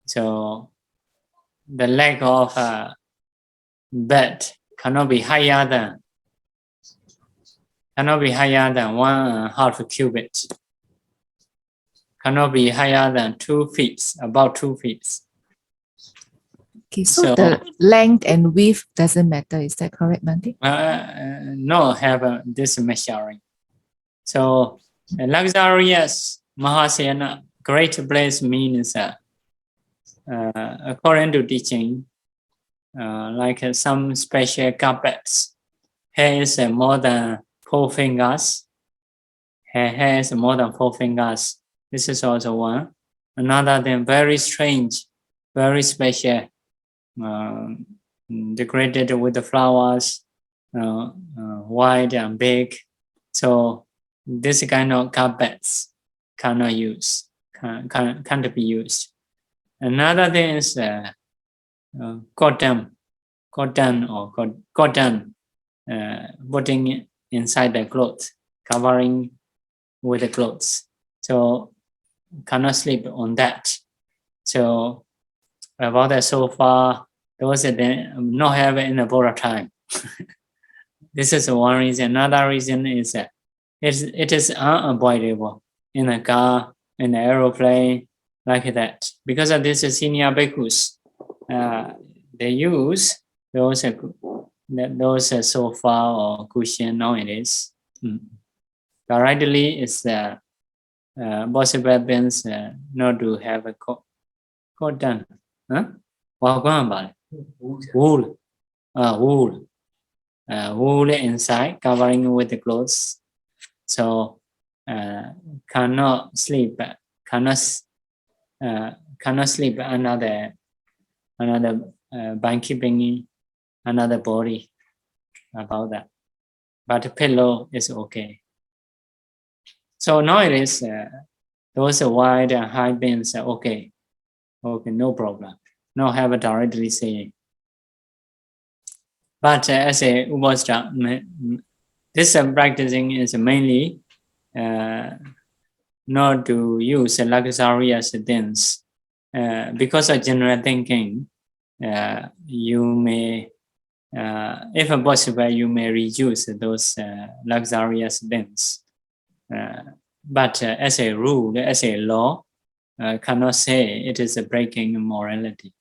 So the leg of bed cannot be higher than 1.5 cubit. Cannot be higher than 2 feet, about 2 feet. Okay, so the length and width doesn't matter. Is that correct, Bante? No, have this measuring. So luxurious Mahasayana, great place means according to teaching, like some special carpets. Hair is more than 4 fingers. Hair is more than 4 fingers. This is also one. Another thing, very strange, very special, decorated with the flowers, wide and big. So this kind of carpets cannot use, can't be used. Another thing is cotton, putting inside the clothes, covering with the clothes. So cannot sleep on that. So about the sofa, those not have in the border time. This is one reason. Another reason is that it is unavoidable in a car, in an aeroplane, like that. Because of this, senior bhikkhus, they use those sofa or cushion nowadays. Directly is possible happens not to have a cotton. Wool. Wool inside, covering with the clothes. So cannot sleep another by keeping another body about that. But pillow is okay. So nowadays, those wide and high bins are okay. Okay, no problem. No have a directly saying. But as a Upastra, this practicing is mainly not to use luxurious things. Because of general thinking, you may, if possible, you may reduce those luxurious things. But as a rule, as a law, cannot say it is a breaking morality.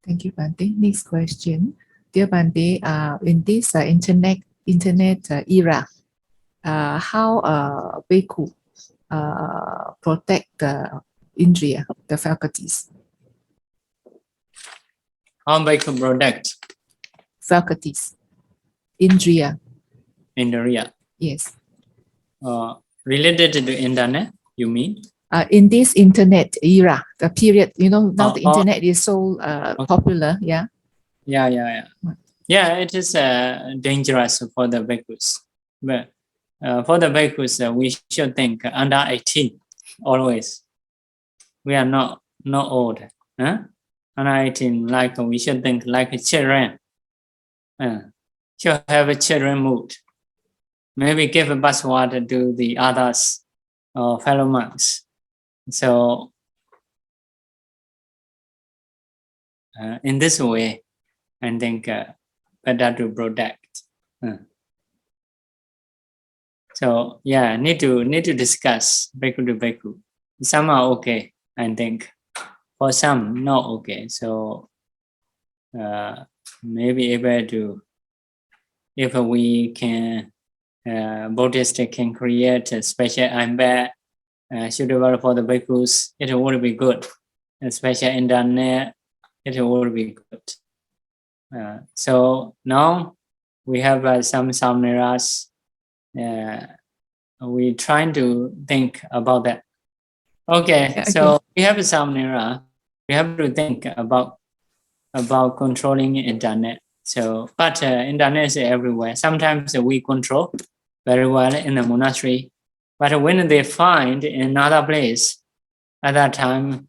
Thank you, Bante. Next question. Dear Bante, in this internet era, how bhikkhu protect the indriya, the faculties? How bhikkhu protect? Faculties. Indriya. Indriya. Yes. Related to the internet, you mean? In this internet era, the period, now the internet is so popular, yeah? Yeah, it is dangerous for the bhikkhus. But for the bhikkhus, we should think under 18 always. We are not old. Under 18, like we should think like children. Should have a children mood. Maybe give a password to the others or fellow monks. So in this way, I think better to protect. So yeah, need to discuss bhikkhu to bhikkhu. Some are okay, I think. For some, not okay. So maybe able to, if we can, Buddhist can create a special embed suitable for the bhikkhus, it would be good. A special internet, it would be good. So now we have some samneras. We trying to think about that. Okay, so we have a samnera. We have to think about controlling internet. So, but internet is everywhere. Sometimes we control very well in the monastery, but when they find another place, at that time,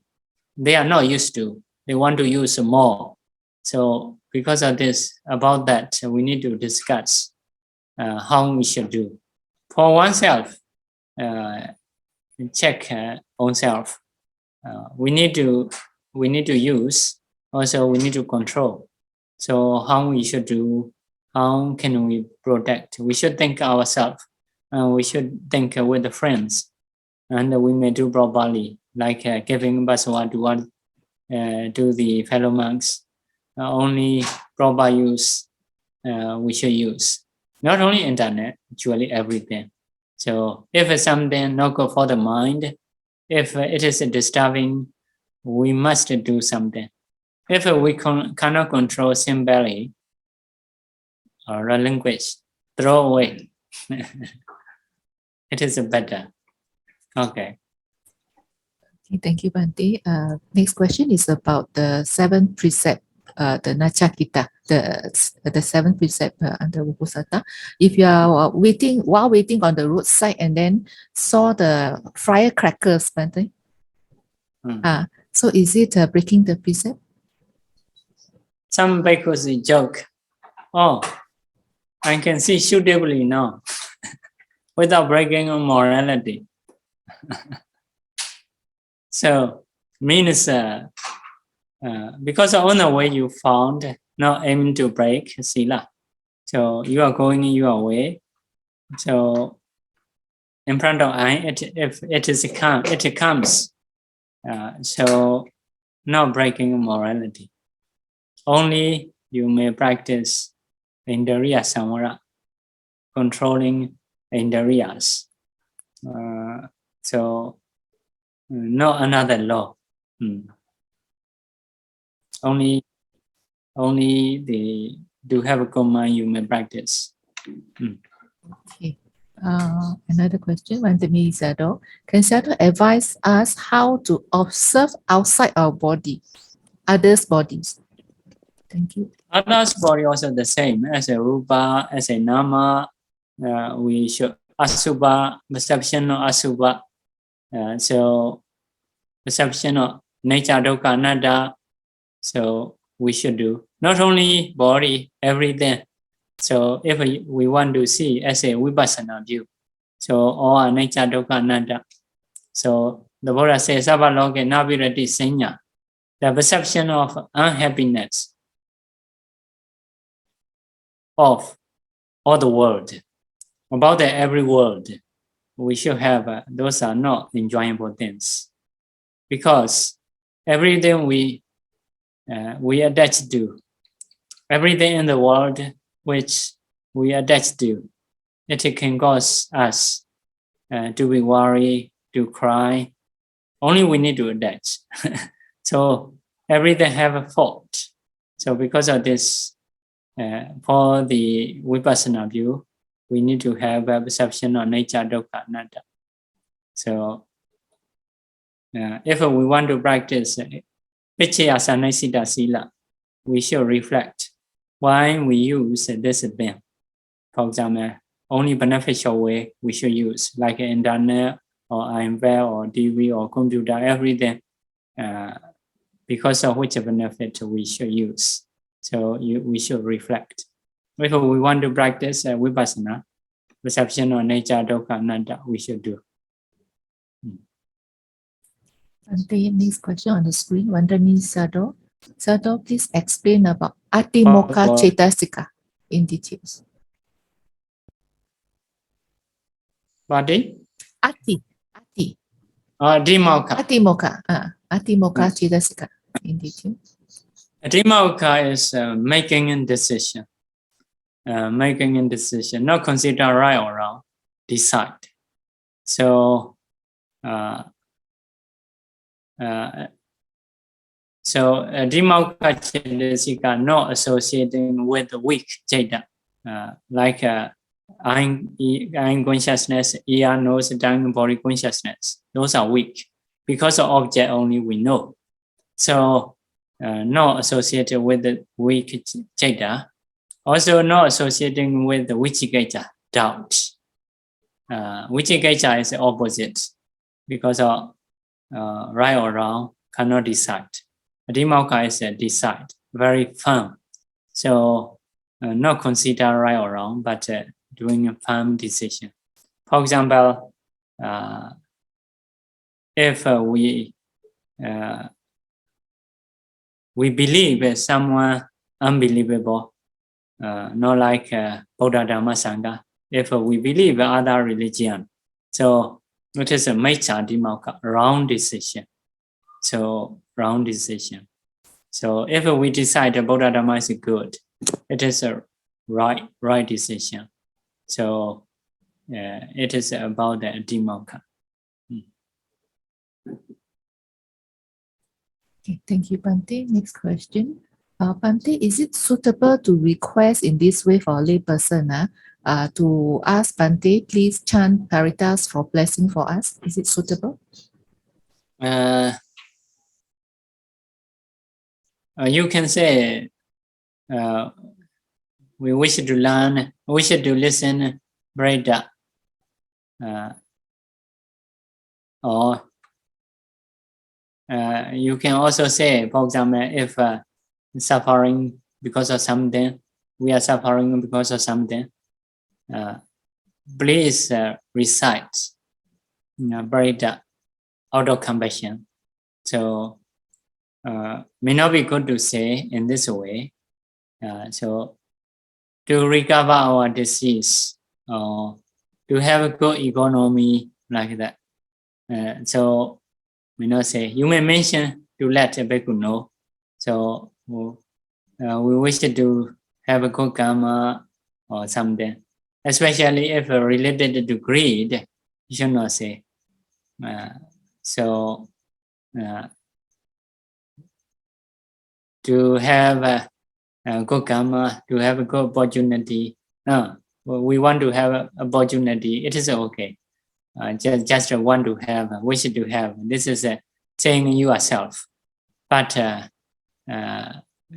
they are not used to. They want to use more. So, because of this, about that, we need to discuss how we should do. For oneself, check oneself. We need to use. Also, we need to control. So how we should do, how can we protect? We should think ourselves. We should think with the friends. And we may do properly, like giving baswa to the fellow monks. Only proper use we should use. Not only internet, actually everything. So if something not good for the mind, if it is disturbing, we must do something. If we cannot control simply or relinquish, throw away, it is better. Okay. Thank you, Bhante. Next question is about the seventh precept, the Nachakita, the seventh precept under Vipusata. If you are while waiting on the roadside and then saw the firecrackers, Bhante, so is it breaking the precept? Some bhikkhus joke, oh, I can see suitably now, without breaking morality. So, means because on the way you found, not aiming to break Sīla. So, you are going your way. So, in front of eye, if it comes. So, not breaking morality. Only you may practice Indriya Samvara, controlling Indriyas. So, not another law. Only the to have a good mind you may practice. Okay. Another question, Vantami Sado. Can Sado advise us how to observe outside our body, others' bodies? Thank you. Others' body also the same as a rupa, as a nama. We should asubha, perception of asubha. So perception of nature, dukkha, anatta. So we should do not only body, everything. So if we want to see as a vipassana view, so all are nature, dukkha, anatta. So the Buddha says, Sabaloke navirati senya, the perception of unhappiness of all the world, about every world, we should have, those are not enjoyable things. Because everything we attach to, everything in the world which we attach to, it can cause us to be worried, to cry. Only we need to attach. So everything have a fault. So because of this, for the vipassana view, we need to have a perception of nature, dukkha, anatta. So if we want to practice Piccaya Sannaisita Sīla, we should reflect why we use this thing. For example, only beneficial way we should use, like internet or iPad or TV or computer, everything, because of which benefit we should use. So we should reflect. If we want to practice vipassana, perception of nature, dukkha, anatta, we should do. And the next question on the screen, Vandani Sado. Sado, please explain about Pātimokkhasaṃvara Sīla. in details. Body? Ati. Pātimokkha. Pātimokkha Cetasika in detail. Pātimokkha is making a decision. Making a decision, not consider right or wrong, decide. So, Pātimokkha Cetasika not associating with the weak Jada, like eye consciousness, ear, nose, tongue, body consciousness. Those are weak because of object only we know. So, not associated with the weak Jada. Also not associating with the Vicikicca, doubt. Vicikicca is the opposite because of right or wrong, cannot decide. Pātimokkha is decide, very firm. So not consider right or wrong, but doing a firm decision. For example, if we believe someone unbelievable, not like Buddha Dhamma Sangha, if we believe other religion, so it is a major Pātimokkha, wrong decision. So wrong decision. So if we decide Buddha Dhamma is good, it is a right decision. So it is about the Pātimokkha. Okay, thank you, Bhante. Next question. Bhante, is it suitable to request in this way for a lay person to ask Bhante, please chant Paritas for blessing for us? Is it suitable? You can say, we wish to learn, wish to listen, Breda. Or you can also say, for example, if suffering because of something, we are suffering because of something, please recite Breda out of compassion. So may not be good to say in this way. So to recover our disease or to have a good economy like that. So we not say, you may mention to let a bhikkhu know. So we wish to have a good karma or something. Especially if related to greed, you should not say. To have a good karma, to have a good opportunity. We want to have an opportunity. It is okay. Just want to have, wish to have. This is saying yourself. But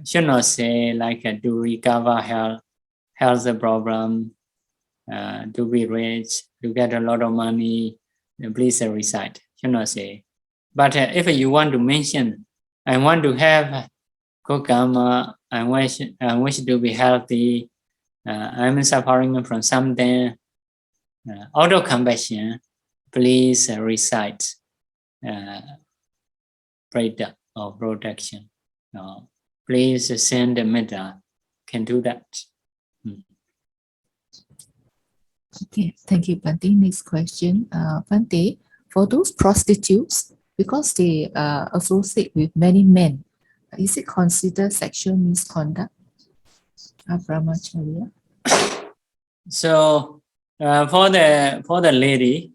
should not say like to recover health problem, to be rich, to get a lot of money. Please recite. Should not say. But if you want to mention, I want to have good karma, I wish to be healthy, I'm suffering from something, out of compassion, please recite Preda or protection. Please send a metta, can do that. Okay, thank you, Bhante. Next question. Bhante, for those prostitutes, because they associate with many men, is it considered sexual misconduct? Brahmacharya. So for the lady,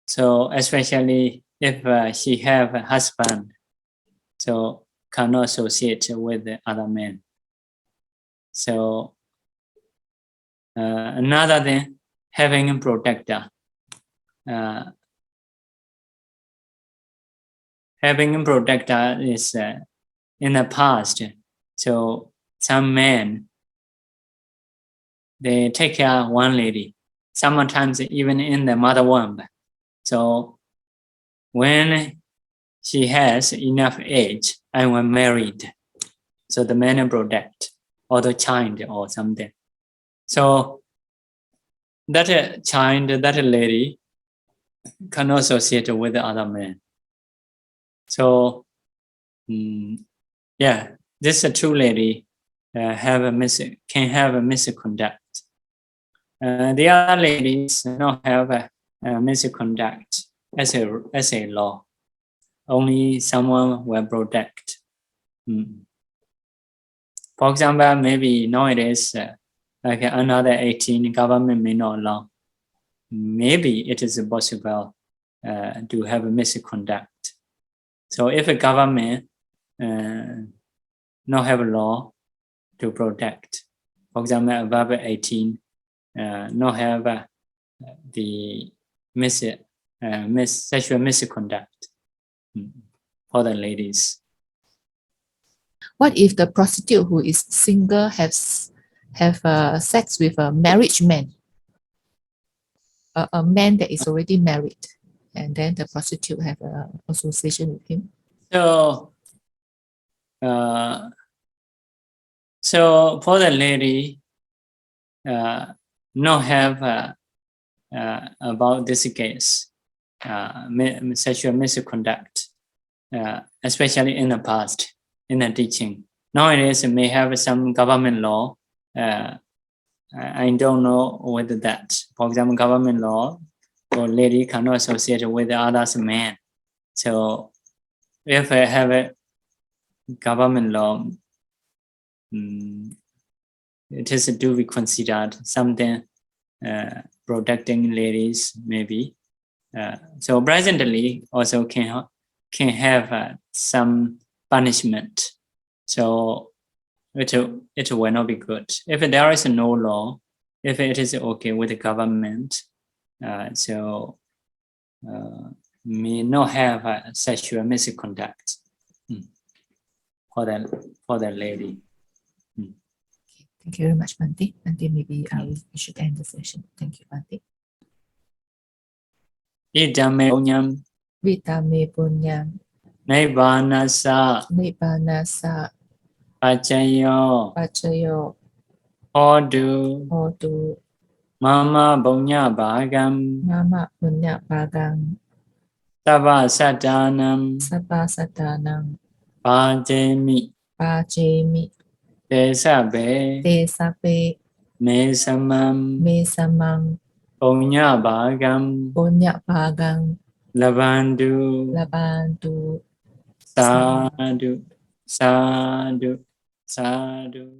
so especially if she have a husband, so cannot associate with the other men. So another thing, having a protector. Having a protector is in the past. So some men, they take care of one lady, sometimes even in the mother womb. So when she has enough age and when married, so the man protect or the child or something. So that child, that lady cannot associate with the other men. So Yeah, this two lady can have a misconduct. The other ladies not have a misconduct as a law. Only someone will protect. For example, maybe nowadays, like another 18, government may not allow. Maybe it is possible to have a misconduct. So if a government not have a law to protect, for example, above 18, not have the sexual misconduct for the ladies. What if the prostitute who is single have sex with a married man? A man that is already married, and then the prostitute have an association with him. So for the lady, not have about this case, sexual misconduct, especially in the past, in the teaching. Nowadays, it may have some government law. I don't know whether that, for example, government law, or lady cannot associate with others man. So if I have a government law, it is to be considered something protecting ladies, maybe. So presently also can have some punishment. So it will not be good. If there is no law, if it is okay with the government, so may not have sexual misconduct for the lady. Thank you very much, Bhante. Bhante, maybe we should end the session. Thank you, Bhante. Idame punyam Vitame punyam nibbanasa nibbanasa pacayo hodu mama punya bhagam mama punya bhagam sabba sadanam pājemi tesabe mesamam punya bhagam labantu sadhu